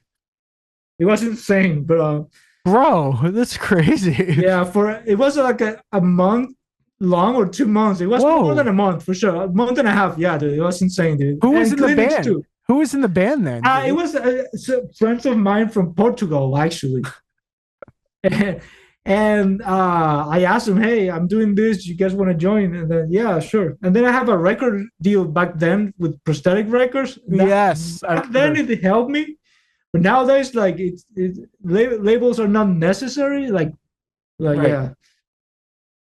It was insane, but bro, that's crazy. yeah, it was like a month long or 2 months. It was more than a month for sure, a month and a half. Yeah, dude, it was insane, dude. Who was and in the band? Too. Who was in the band then? It was friends of mine from Portugal, actually. And I asked him, "Hey, I'm doing this. You guys want to join?" And then, yeah, sure. And then I have a record deal back then with Prosthetic Records. Yes, back then it helped me, but nowadays, like labels are not necessary. Like right. Yeah.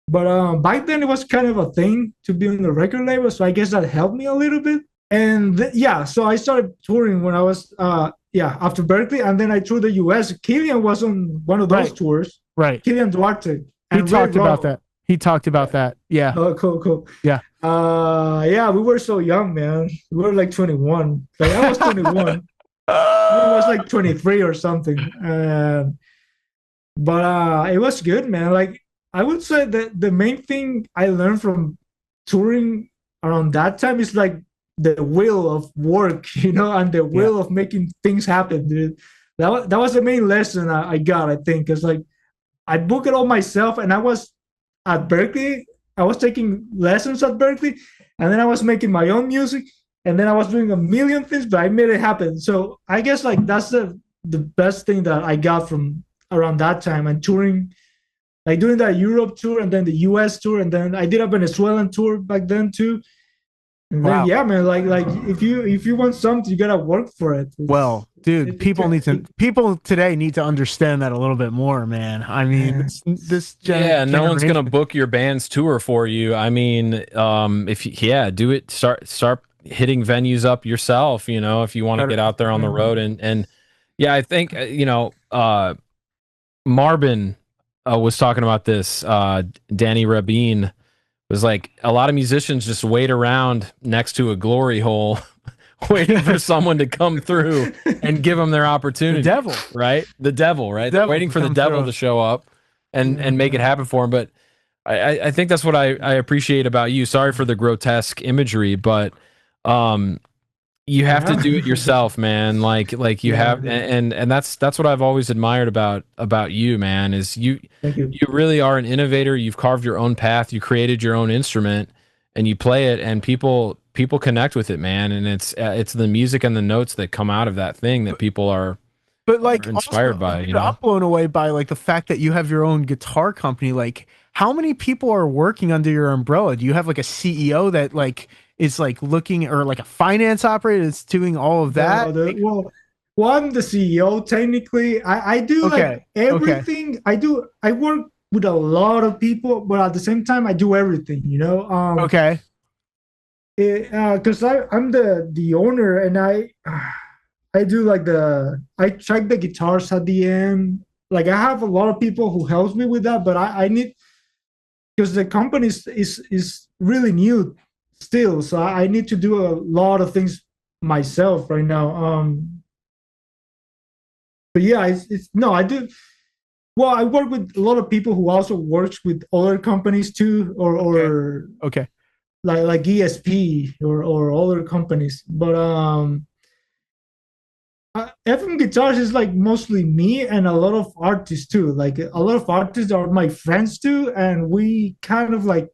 But back then it was kind of a thing to be on the record label, so I guess that helped me a little bit. And yeah, so I started touring when I was after Berklee, and then I toured the U.S. Killian was on one of those tours. Right. Killian Duarte. He talked about that. He talked about that. Yeah. Oh, cool. Yeah. Yeah, we were so young, man. We were like 21. Like I was 21. I was like 23 or something. But it was good, man. Like I would say that the main thing I learned from touring around that time is like the will of work, and the will of making things happen, dude. That was the main lesson I got, I think. It's like I booked it all myself, and I was at Berklee. I was taking lessons at Berklee, and then I was making my own music, and then I was doing a million things, but I made it happen. So I guess like that's the best thing that I got from around that time, and touring, like doing that Europe tour and then the US tour, and then I did a Venezuelan tour back then too. And then, yeah, man, like if you want something, you gotta work for it. Well, dude, people today need to understand that a little bit more, man. I mean, no one's gonna book your band's tour for you. I mean, do it. Start hitting venues up yourself. If you want to get out there on the road, and yeah, I think Marvin was talking about this. Danny Rabin was like, a lot of musicians just wait around next to a glory hole waiting for someone to come through and give them their opportunity. The devil, right? They're waiting for the devil to show up and make it happen for them. But I think that's what I appreciate about you. Sorry for the grotesque imagery, but you have to do it yourself, man. Like you have, and that's what I've always admired about you, man. Is you really are an innovator. You've carved your own path. You created your own instrument, and you play it, and people connect with it, man. And it's the music and the notes that come out of that thing that people are, inspired by. I'm blown away by like the fact that you have your own guitar company. Like, how many people are working under your umbrella? Do you have like a CEO that like is like looking, or like a finance operator that's doing all of that? Well, I'm the CEO technically. I do like everything. Okay. I work with a lot of people, but at the same time I do everything, Okay. Because I'm the owner, and I do like I check the guitars at the end. Like I have a lot of people who helps me with that, but I need, because the company is really new still, so I need to do a lot of things myself right now. But yeah, I do. Well, I work with a lot of people who also works with other companies too, or okay, like ESP or other companies. But FM Guitars is like mostly me and a lot of artists too. Like a lot of artists are my friends too, and we kind of like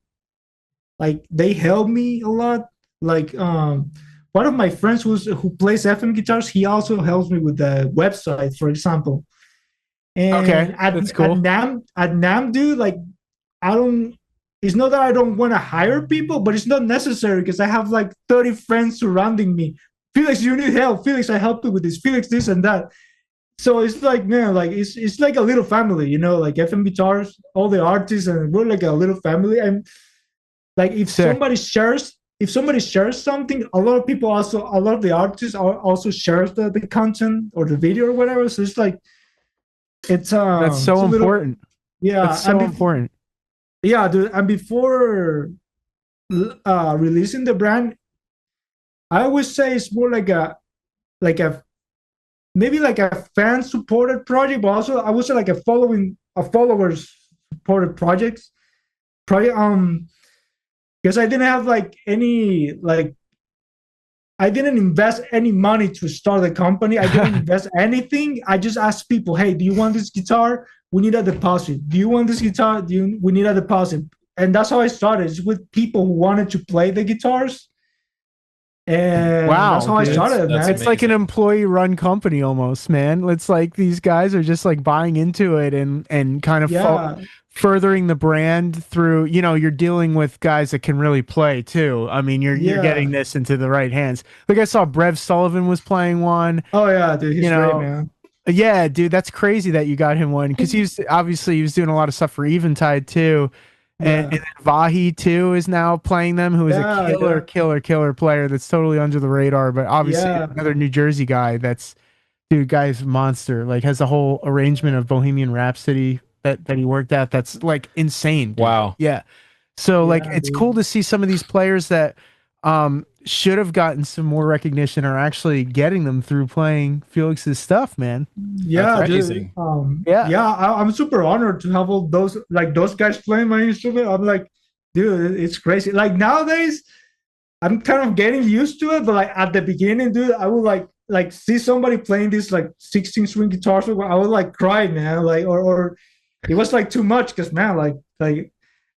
they help me a lot. Like one of my friends who plays FM guitars, he also helps me with the website, for example. And that's cool. At NAMDU, like it's not that I don't want to hire people, but it's not necessary because I have like 30 friends surrounding me. Felix, you need help. Felix, I help you with this. Felix, this and that. So it's like, man, like it's like a little family, like FM guitars, all the artists, and we're like a little family. And like if somebody shares something, a lot of the artists also shares the content or the video or whatever. So it's like that's so important. That's so important. Yeah, dude. And before releasing the brand, I always say it's more like a maybe like a fan supported project, but also I would say like a followers supported project. Because I didn't have like any like I didn't invest any money to start the company. I didn't invest anything. I just asked people, hey, do you want this guitar? We need a deposit. Do you want this guitar? We need a deposit. And that's how I started. It's with people who wanted to play the guitars. And Wow, that's how I dude. started, That's man. It's like an employee-run company almost, man. It's like these guys are just like buying into it and kind of Yeah. furthering the brand through. You're dealing with guys that can really play too. I mean, you're Yeah. getting this into the right hands. Like I saw Brev Sullivan was playing one. Oh yeah, dude, he's You great, know, man. Yeah, dude, that's crazy that you got him one because he was doing a lot of stuff for Eventide too. And Yeah. then Vahi too is now playing them, who is Yeah, a killer player that's totally under the radar. But obviously Yeah. another New Jersey guy guy's a monster. Like has a whole arrangement of Bohemian Rhapsody that he worked at. That's like insane. Dude. Wow. Yeah. So like Yeah, it's dude. cool to see some of these players that should have gotten some more recognition are actually getting them through playing Felix's stuff, man. Yeah, That's dude. amazing. Yeah. I'm super honored to have all those guys playing my instrument. I'm like, dude, it's crazy. Like nowadays, I'm kind of getting used to it, but like at the beginning, dude, I would like see somebody playing this like 16 string guitar. So I would like cry, man. Like or it was like too much because man, like I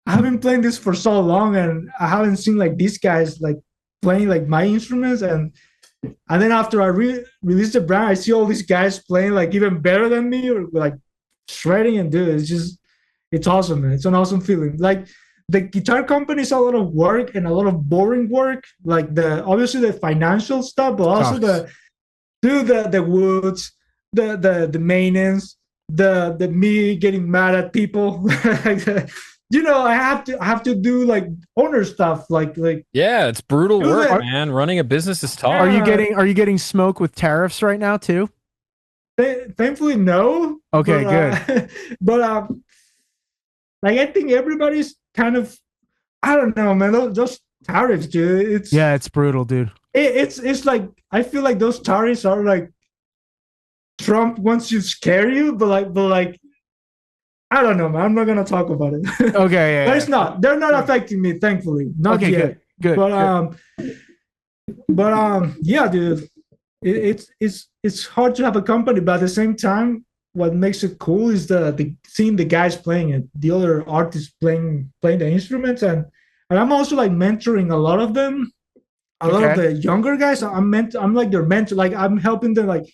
haven't playing this for so long, and I haven't seen like these guys like playing like my instruments and then after I released the brand, I see all these guys playing like even better than me or like shredding and dude, it's awesome, man. It's an awesome feeling. Like the guitar company is a lot of work and a lot of boring work, like the obviously the financial stuff, but also the woods, the maintenance, the me getting mad at people. I have to do like owner stuff like Yeah, it's brutal Do work, that. man. Running a business is tough. Are you getting smoke with tariffs right now too? thankfully no. Okay, good. But like I think everybody's kind of I don't know, man. Those tariffs, dude. It's brutal, dude. It's like I feel like those tariffs are like Trump wants to scare you, but like I don't know, man. I'm not gonna talk about it. Okay, yeah. But it's not. They're not affecting me, thankfully. Not Okay, yet. good. But yeah, dude. It's hard to have a company, but at the same time, what makes it cool is the seeing the guys playing it, the other artists playing the instruments, and I'm also like mentoring a lot of them, a lot of the younger guys. I'm like their mentor, like I'm helping them. Like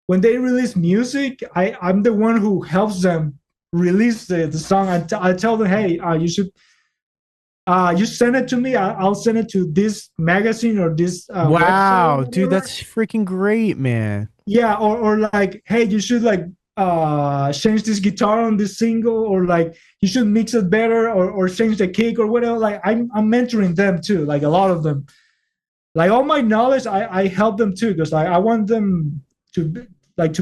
when they release music, I'm the one who helps them release the song. I tell them, hey, you should. You send it to me. I'll send it to this magazine or this. Wow, website dude, that's freaking great, man. Yeah, or like, hey, you should like change this guitar on this single, or like you should mix it better, or change the kick or whatever. Like I'm mentoring them too, like a lot of them. Like all my knowledge, I help them too because I want them to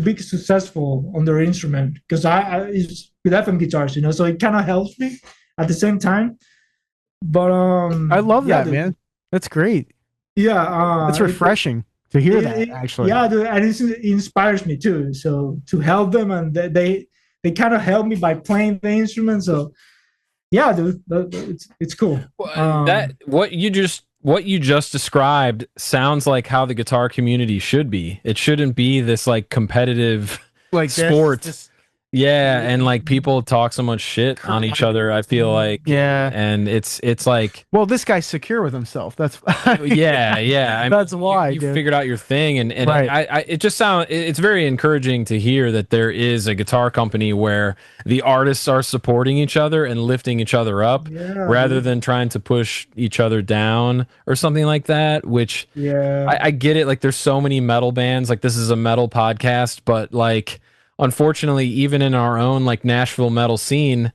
be successful on their instrument because it's with FM guitars, so it kind of helps me at the same time. But I love that, man. That's great. Yeah, that's refreshing to hear that. Actually, yeah, dude, and it inspires me too. So to help them, and they kind of help me by playing the instrument. So yeah, dude, it's cool. What you just described sounds like how the guitar community should be. It shouldn't be this like competitive like sport. Yeah, and like people talk so much shit on each other. I feel like and it's like, well, this guy's secure with himself. That's yeah. I mean, that's why you figured out your thing, and right. It's very encouraging to hear that there is a guitar company where the artists are supporting each other and lifting each other up, rather than trying to push each other down or something like that. Which I get it. Like, there's so many metal bands. Like, this is a metal podcast, but like, unfortunately, even in our own like Nashville metal scene,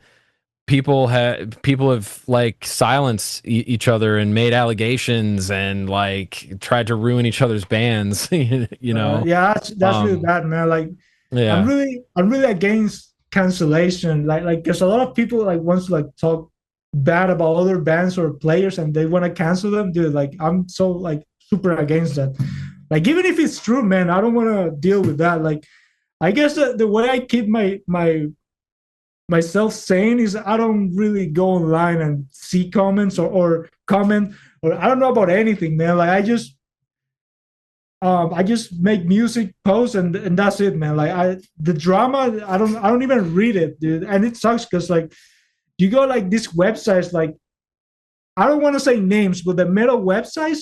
people have like silenced each other and made allegations and like tried to ruin each other's bands. Yeah, that's really bad, man. Like, I'm really against cancellation. Like, because a lot of people like wants to like talk bad about other bands or players and they want to cancel them, dude. Like, I'm so like super against that. Like even if it's true, man, I don't want to deal with that. Like I guess the way I keep myself sane is I don't really go online and see comments or comment, or I don't know about anything, man. Like I just make music, post, and that's it, man. Like the drama, I don't even read it, dude. And it sucks because like you go like these websites, like I don't want to say names, but the metal websites,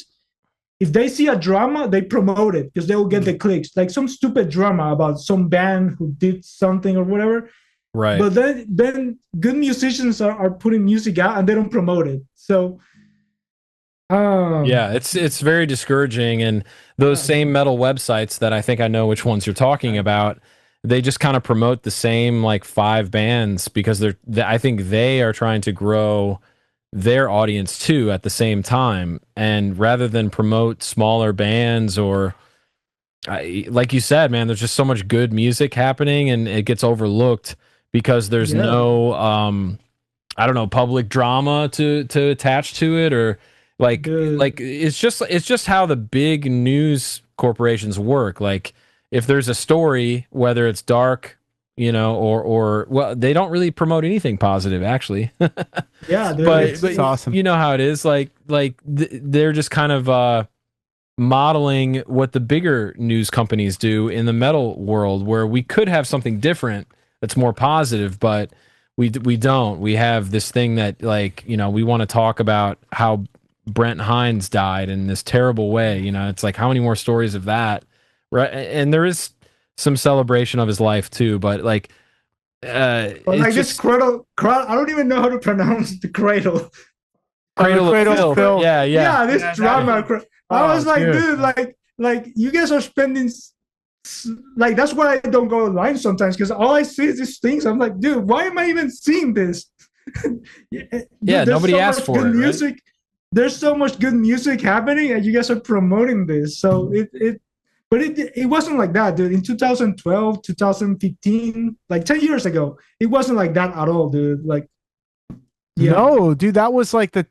if they see a drama, they promote it because they will get the clicks. Like some stupid drama about some band who did something or whatever. Right. But then good musicians are putting music out and they don't promote it. So yeah, it's very discouraging. And those same metal websites that I think I know which ones you're talking about, they just kind of promote the same like 5 bands because I think they are trying to grow their audience too at the same time. And rather than promote smaller bands or like you said, man, there's just so much good music happening and it gets overlooked because there's no I don't know, public drama to attach to it, or like it's just how the big news corporations work. Like if there's a story, whether it's dark, or well, they don't really promote anything positive actually. Yeah, but it's awesome. You know how it is. Like they're just kind of modeling what the bigger news companies do in the metal world, where we could have something different that's more positive, but we don't. We have this thing that like we want to talk about how Brent Hines died in this terrible way. It's like how many more stories of that, right? And there is some celebration of his life too, but like like this cradle, I don't even know how to pronounce the cradle. Cradle of Filth. Yeah, this drama. I was like, dude. dude, like you guys are spending, like that's why I don't go online sometimes, because all I see is these things. I'm like, dude, why am I even seeing this? Yeah, nobody asked for it. Music. Right? There's so much good music happening, and you guys are promoting this. So but it wasn't like that, dude. In 2012, 2015, like 10 years ago, it wasn't like that at all, dude. Like, yeah. No, dude, that was like the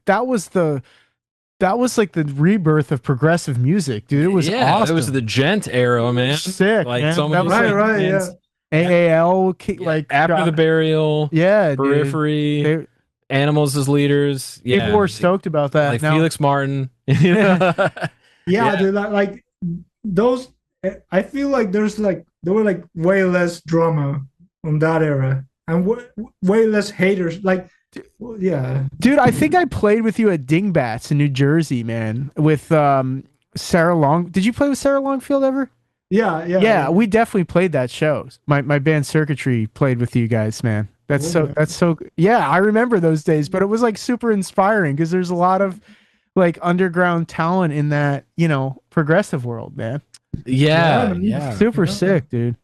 rebirth of progressive music, dude. It was awesome. It was the gent era, man. Sick, like man. So many right, yeah. AAL, like After the Burial, Periphery, dude. Animals as Leaders. Yeah, people were stoked about that. Like Felix Martin. Yeah, dude. Like those, I feel like there were like way less drama on that era and way less haters. Like, yeah, dude. I think I played with you at Dingbats in New Jersey, man. With Sarah Long. Did you play with Sarah Longfield ever? Yeah. We definitely played that show. My band Circuitry played with you guys, man. That's so. Yeah, I remember those days, but it was like super inspiring because there's a lot of like underground talent in that progressive world, man. Yeah. Super sick, dude.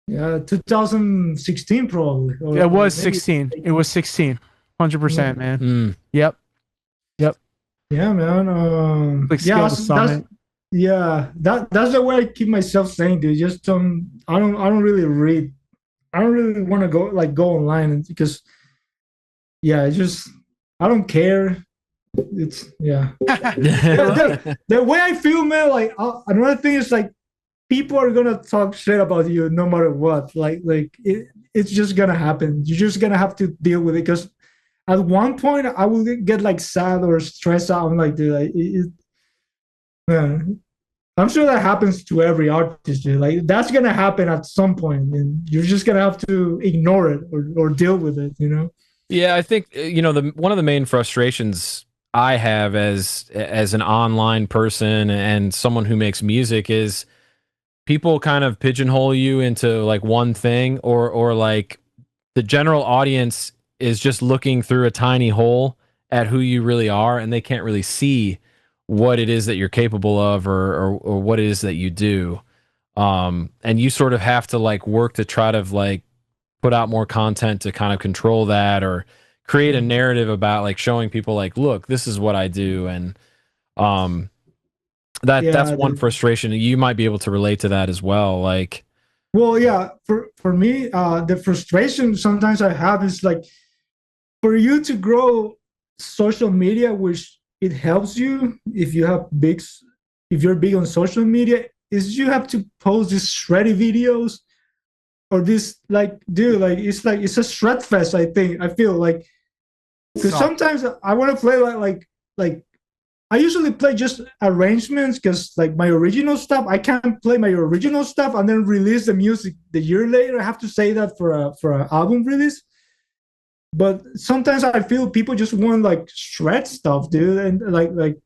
Yeah, 2016 probably. It was 16. It was 16. 100%, man. Mm. Yep. Yeah, man. Like that's the way I keep myself sane, dude. Just I don't really read. I don't really want to go online because I don't care. It's the way I feel, man. Like another thing is like people are gonna talk shit about you no matter what. Like it's just gonna happen. You're just gonna have to deal with it because at one point I will get like sad or stressed out. I'm like, dude, I'm sure that happens to every artist, dude. Like that's gonna happen at some point, and you're just gonna have to ignore it or deal with it. Yeah, I think one of the main frustrations I have as an online person and someone who makes music is people kind of pigeonhole you into like one thing, or like the general audience is just looking through a tiny hole at who you really are, and they can't really see what it is that you're capable of or what it is that you do. And you sort of have to like work to try to like put out more content to kind of control that, or create a narrative about like showing people like, look, this is what I do. And that's one frustration. You might be able to relate to that as well. Like, well, yeah, for me, the frustration sometimes I have is like for you to grow social media, which it helps you if you have big if you're big on social media, is you have to post these shreddy videos or this like, dude, like it's a shred fest. I feel like because sometimes I want to play like I usually play just arrangements because like my original stuff, I can't play my original stuff and then release the music the year later. I have to say that for an album release. But sometimes I feel people just want like shred stuff, dude, and like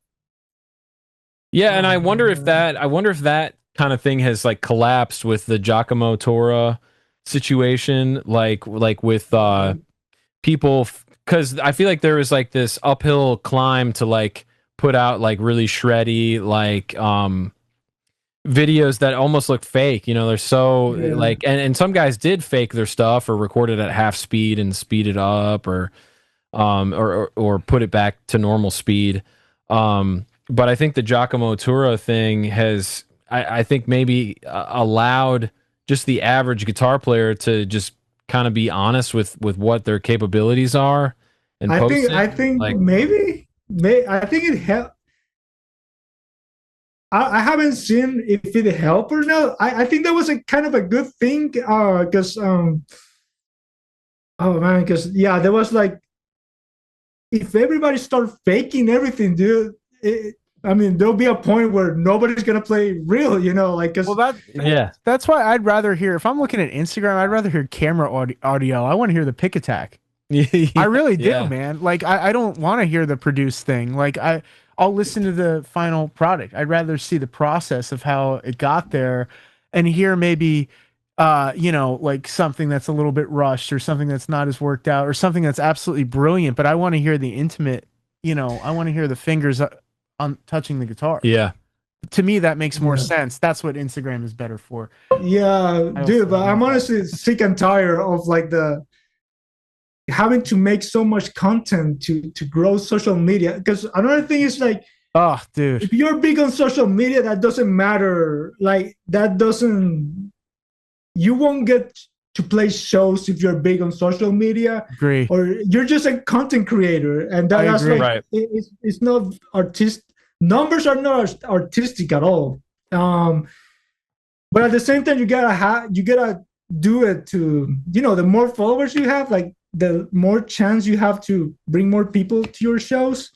yeah, and I wonder if that kind of thing has like collapsed with the Giacomo Tora situation, like with people, because I feel like there was like this uphill climb to like put out like really shreddy like videos that almost look fake. They're so like, and some guys did fake their stuff or record it at half speed and speed it up or put it back to normal speed. But I think the Giacomo Tura thing has, I think maybe allowed just the average guitar player to just kind of be honest with what their capabilities are. And I think like, maybe I think it helped. I haven't seen if it helped or not. I think that was a kind of a good thing because oh man, because yeah, there was like if everybody start faking everything, dude. I mean, there'll be a point where nobody's gonna play real, like. That's why I'd rather hear. If I'm looking at Instagram, I'd rather hear camera audio. I want to hear the pick attack. I really do, man. Like, I don't want to hear the produced thing. Like, I'll listen to the final product. I'd rather see the process of how it got there, and hear maybe, like something that's a little bit rushed or something that's not as worked out or something that's absolutely brilliant. But I want to hear the intimate. I want to hear the fingers on touching the guitar. Yeah. To me, that makes more sense. That's what Instagram is better for. Yeah, dude, but I'm honestly sick and tired of like having to make so much content to grow social media. Because another thing is like, oh, dude, if you're big on social media, that doesn't matter. Like you won't get to play shows if you're big on social media. Agree. Or you're just a content creator, and that's like right. it's not artistic. Numbers are not artistic at all. But at the same time, you gotta do it to the more followers you have, like the more chance you have to bring more people to your shows.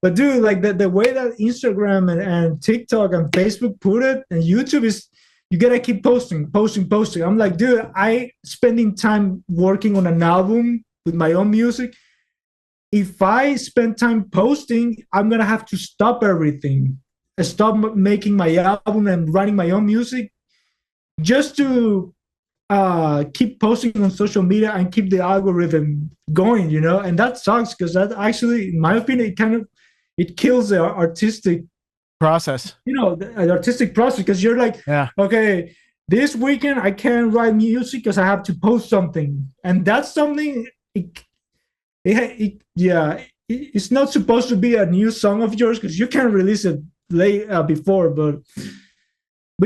But dude, like the way that Instagram and TikTok and Facebook put it and YouTube is, you gotta keep posting. I'm like, dude, I spending time working on an album with my own music. If I spend time posting, I'm gonna have to stop everything. I stop making my album and writing my own music just to keep posting on social media and keep the algorithm going, and that sucks because that actually, in my opinion, it kills the artistic process. The artistic process, because you're like, okay, this weekend I can't write music because I have to post something, and that's something. It's not supposed to be a new song of yours because you can't release it late before, but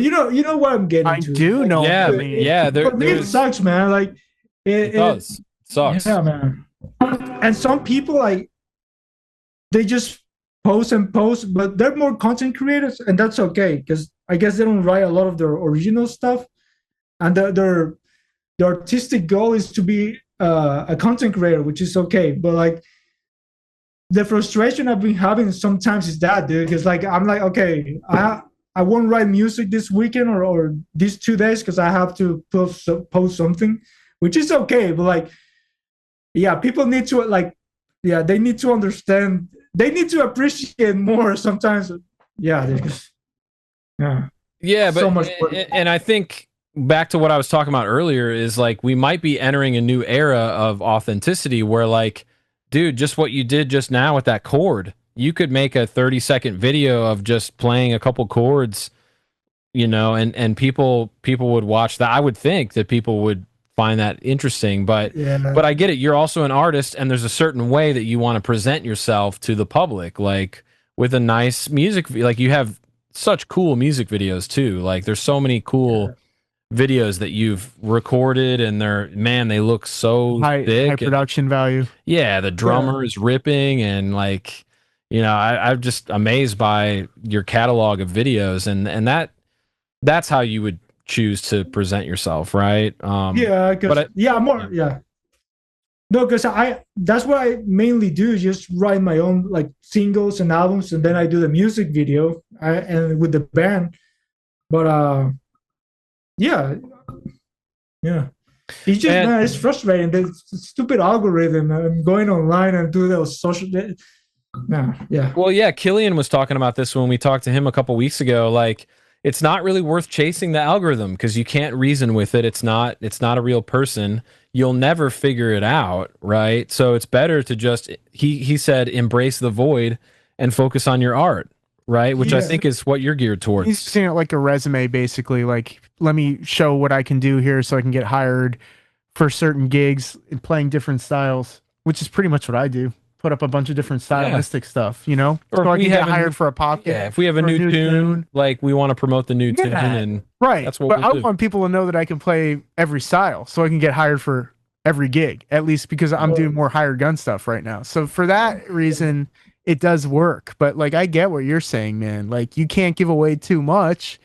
you know what I'm getting to. I do know. Yeah, it sucks, man. Like it does. It sucks. Yeah, man. And some people like they just post, but they're more content creators, and that's okay because I guess they don't write a lot of their original stuff, and their artistic goal is to be a content creator, which is okay. But like the frustration I've been having sometimes is that, dude, because like I'm like, okay, I won't write music this weekend or these 2 days because I have to post something, which is okay. But like, yeah, people need to they need to understand. They need to appreciate more sometimes. Yeah, but so much work. And I think back to what I was talking about earlier is like we might be entering a new era of authenticity where like, dude, just what you did just now with that chord, you could make a 30-second video of just playing a couple chords, and people would watch that. I would think that people would find that interesting, but I get it. You're also an artist, and there's a certain way that you want to present yourself to the public, like with a nice music. Like you have such cool music videos too. Like there's so many cool videos that you've recorded, and they look so thick, high production value. Yeah, the drummer is ripping, and like I'm just amazed by your catalog of videos, and that's how you would choose to present yourself, right? Yeah, because yeah. yeah. No, because that's what I mainly do, just write my own like singles and albums, and then I do the music video and with the band. But yeah, yeah. It's just, And man, it's frustrating. The stupid algorithm and going online and do those social. Nah, yeah. well, yeah, Killian was talking about this when we talked to him a couple weeks ago. Like, it's not really worth chasing the algorithm because you can't reason with it. It's not a real person. You'll never figure it out, right? So it's better to just he said embrace the void and focus on your art, right? Which I think is what you're geared towards. He's seeing it like a resume, basically. Like, let me show what I can do here so I can get hired for certain gigs and playing different styles, which is pretty much what I do. Put up a bunch of different stylistic stuff, Or so I can get hired for a pop. Yeah, if we have a new tune, like we want to promote the new tune, and right. That's what but we'll I do. want people to know that I can play every style, so I can get hired for every gig, at least because I'm doing more hired gun stuff right now. So for that reason, it does work. But like, I get what you're saying, man. Like, you can't give away too much.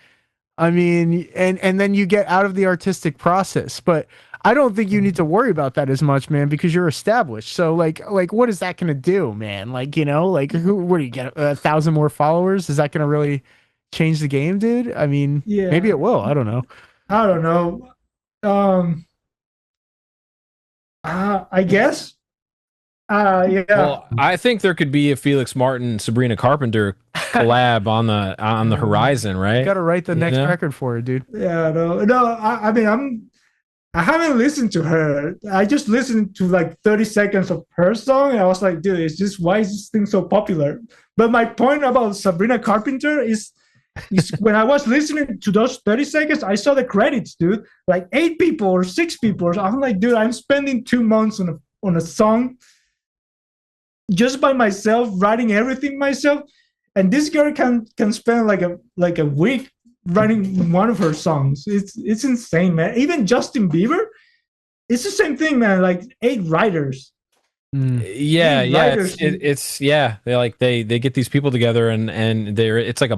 I mean, and then you get out of the artistic process. But I don't think you need to worry about that as much, man, because you're established. So like what is that going to do, man? Like, like what do you get, 1,000 more followers? Is that going to really change the game, dude? I mean, maybe it will. I don't know. I don't know. I guess. Yeah. Well, I think there could be a Felix Martin, Sabrina Carpenter collab on the horizon, right? You got to write the next record for her, dude. Yeah, no. I mean, I haven't listened to her. I just listened to like 30 seconds of her song, and I was like, dude, why is this thing so popular? But my point about Sabrina Carpenter is when I was listening to those 30 seconds, I saw the credits, dude. Like 8 people or 6 people. I'm like, dude, I'm spending 2 months on a song just by myself, writing everything myself. And this girl can spend like a week writing one of her songs. It's insane, man. Even Justin Bieber, it's the same thing, man. Like 8 writers. Yeah, it's they get these people together and it's like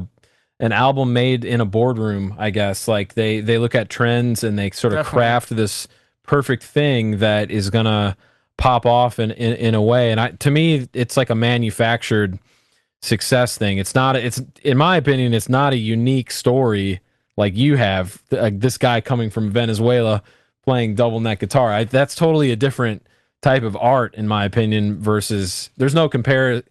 an album made in a boardroom, I guess. Like they look at trends and they sort of craft this perfect thing that is gonna pop off in a way. And to me, it's like a manufactured success thing. It's in my opinion, it's not a unique story like you have. This guy coming from Venezuela playing double neck guitar. That's totally a different type of art, in my opinion. Versus, there's no comparing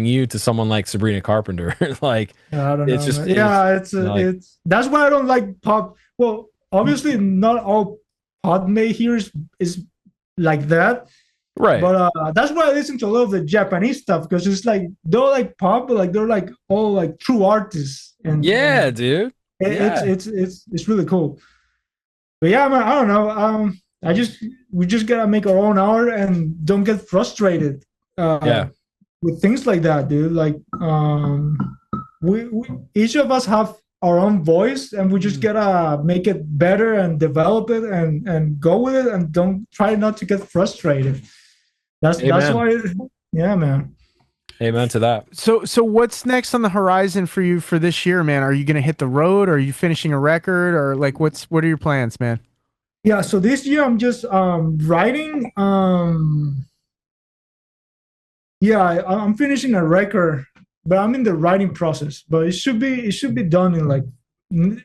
you to someone like Sabrina Carpenter. Like, I don't know. It's just it's that's why I don't like pop. Well, obviously, not all pop made here is like that. Right. But that's why I listen to a lot of the Japanese stuff, because it's like they're like pop, but like they're like all like true artists. And dude. It's really cool. But yeah, man, I don't know. We just gotta make our own art and don't get frustrated. With things like that, dude. Like we each of us have our own voice, and we just gotta make it better and develop it and go with it, and don't try not to get frustrated. That's why. Yeah, man. Amen to that. So what's next on the horizon for you for this year, man? Are you gonna hit the road? Or are you finishing a record? Or like what are your plans, man? Yeah, so this year I'm just writing. I'm finishing a record, but I'm in the writing process. But it should be done in like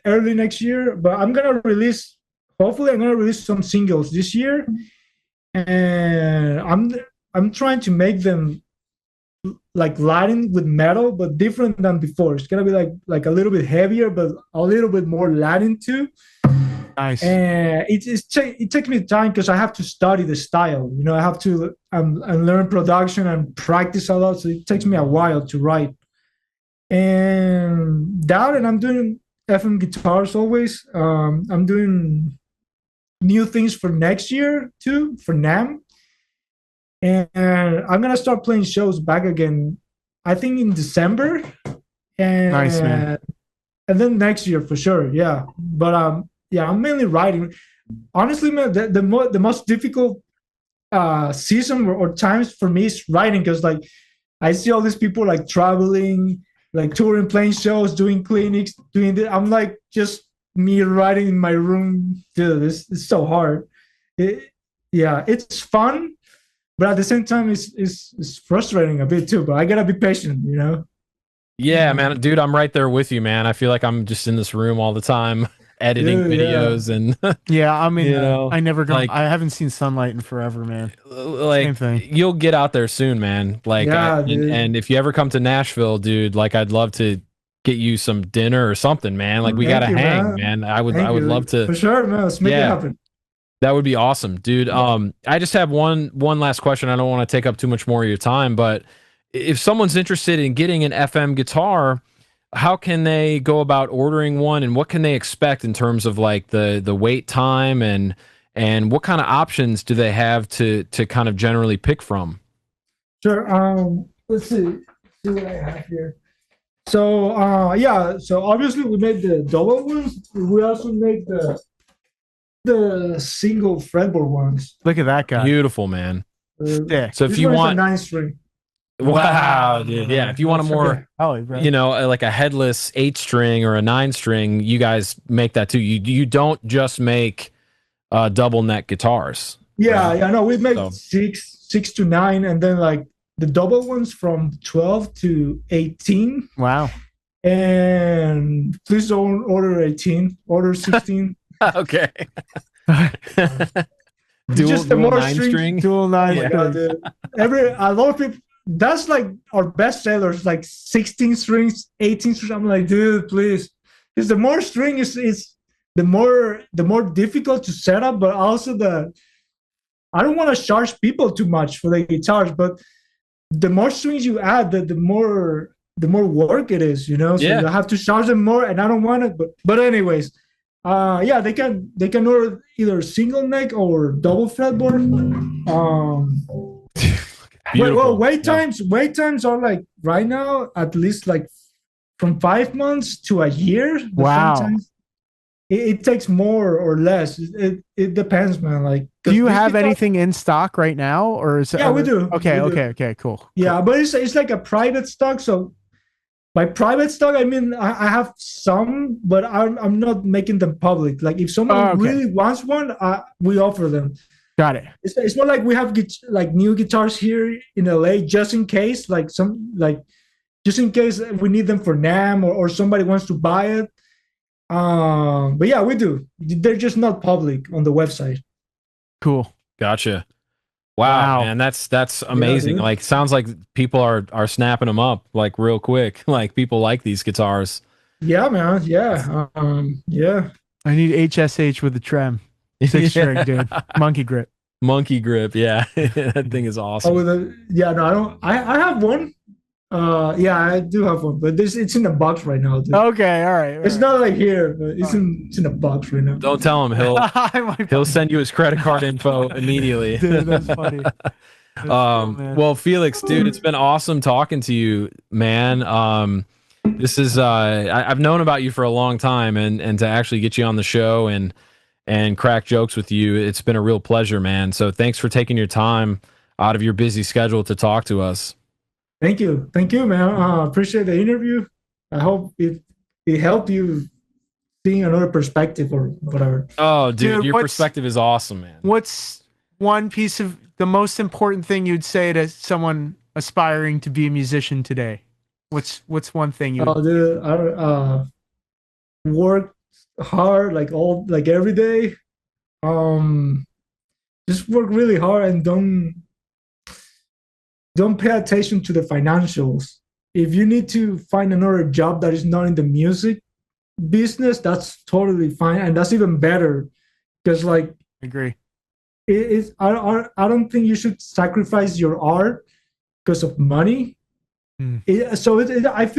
early next year. But hopefully I'm gonna release some singles this year, and I'm trying to make them like Latin with metal, but different than before. It's gonna be like a little bit heavier, but a little bit more Latin too. Nice. And it takes me time because I have to study the style. I have to and learn production and practice a lot. So it takes me a while to write. And I'm doing FM guitars always. I'm doing new things for next year too, for NAMM. And I'm gonna start playing shows back again, I think in December. And nice, man. And then next year for sure, yeah. But I'm mainly writing. Honestly, man, the most difficult season or times for me is writing, because like I see all these people like traveling, like touring, playing shows, doing clinics, doing this. I'm like just me writing in my room. Dude, it's so hard. Yeah, it's fun, but at the same time, it's frustrating a bit too. But I gotta be patient, you know. Yeah, man, dude, I'm right there with you, man. I feel like I'm just in this room all the time editing videos and yeah, I mean, you know, I never go. like, I haven't seen sunlight in forever, man. like Same thing. you'll get out there soon, man. Like, Yeah, and if you ever come to Nashville, dude, like I'd love to get you some dinner or something, man. Like we gotta hang, man. I would love to. For sure, man. Let's make it happen. That would be awesome, dude. I just have one last question. I don't want to take up too much more of your time, but if someone's interested in getting an FM guitar, how can they go about ordering one, and what can they expect in terms of like the wait time and what kind of options do they have to kind of generally pick from? Sure. Let's see what I have here. So yeah, so obviously we made the double ones. We also made the single fretboard ones. Look at that guy. Beautiful, man. So if you want 9-string. Wow, dude. Yeah, if you want a more, you know, like a headless 8-string or a 9-string, you guys make that too. You don't just make double neck guitars. Yeah, right? Yeah, no, we make 6 to 9, and then like the double ones from 12 to 18. Wow. And please don't order 18, order 16. Okay. Just the more 9-string. Dual 9. A lot of people. That's like our best sellers, like 16 strings, 18 strings. I'm like, dude, please. Because the more string is the more difficult to set up, but also I don't want to charge people too much for the guitars, but the more strings you add, the more work it is, you know. So you have to charge them more, and I don't want it. But anyways, yeah, they can order either single neck or double fretboard. Well, wait times are like right now at least like from 5 months to a year. Wow. Sometimes it takes more or less. It depends, man. Like, do you have anything in stock right now, or is it? Yeah, we do. Okay, cool. Yeah, but it's like a private stock. So by private stock, I mean I have some, but I'm not making them public. Like if someone really wants one, we offer them. Got it. It's not like we have like new guitars here in LA just in case, just in case we need them for NAMM or somebody wants to buy it. But yeah, we do. They're just not public on the website. Cool. Gotcha. Wow. Man, that's amazing. Like, sounds like people are snapping them up like real quick. Like people like these guitars. Yeah, man. Yeah. Yeah. I need HSH with the trem. 6-string, dude. Monkey grip. Yeah. That thing is awesome. I have one. Yeah, I do have one, but it's in a box right now, dude. Okay, all right. It's not like here, but it's in a box right now. Don't tell him. He'll send you his credit card info immediately. Dude, that's funny. That's cool, well, Felix, dude, it's been awesome talking to you, man. This is I've known about you for a long time, and to actually get you on the show and crack jokes with you, it's been a real pleasure, man. So thanks for taking your time out of your busy schedule to talk to us. Thank you, man. Appreciate the interview. I hope it helped you seeing another perspective or whatever. Oh, dude, your perspective is awesome, man. What's one piece of the most important thing you'd say to someone aspiring to be a musician today? What's one thing you? Dude, work hard like every day. Just work really hard and don't pay attention to the financials. If you need to find another job that is not in the music business, that's totally fine, and that's even better because like I agree. I don't think you should sacrifice your art because of money. I feel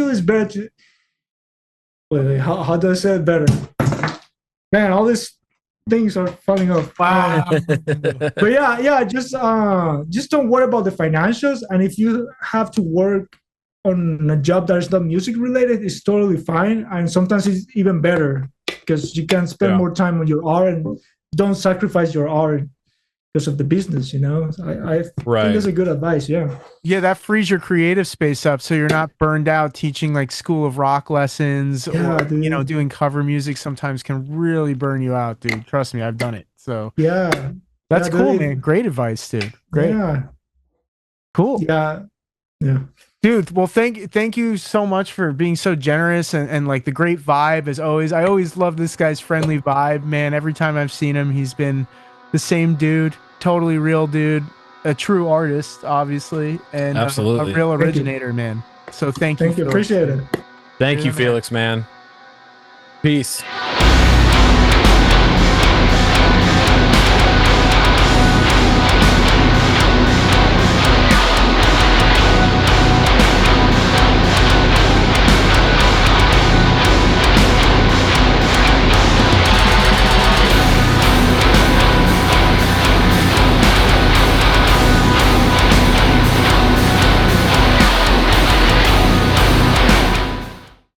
it's better to wait, how do I say it better? Man, all these things are falling off. Wow. But yeah, just don't worry about the financials. And if you have to work on a job that is not music related, it's totally fine. And sometimes it's even better because you can spend more time on your art and don't sacrifice your art. because of the business, you know. I think that's a good advice. Yeah. Yeah, that frees your creative space up, so you're not burned out teaching like School of Rock lessons, or dude. you know, doing cover music. Sometimes can really burn you out, dude. Trust me, I've done it. So yeah, that's cool, man. Great advice, dude. Great. Yeah. Cool. Yeah. Yeah. Dude, well, thank you so much for being so generous and like the great vibe as always. I always love this guy's friendly vibe, man. Every time I've seen him, he's been the same dude, totally real dude, a true artist, obviously, and absolutely a real originator, man. So thank you. Appreciate it. Thank you, Felix, man. Peace.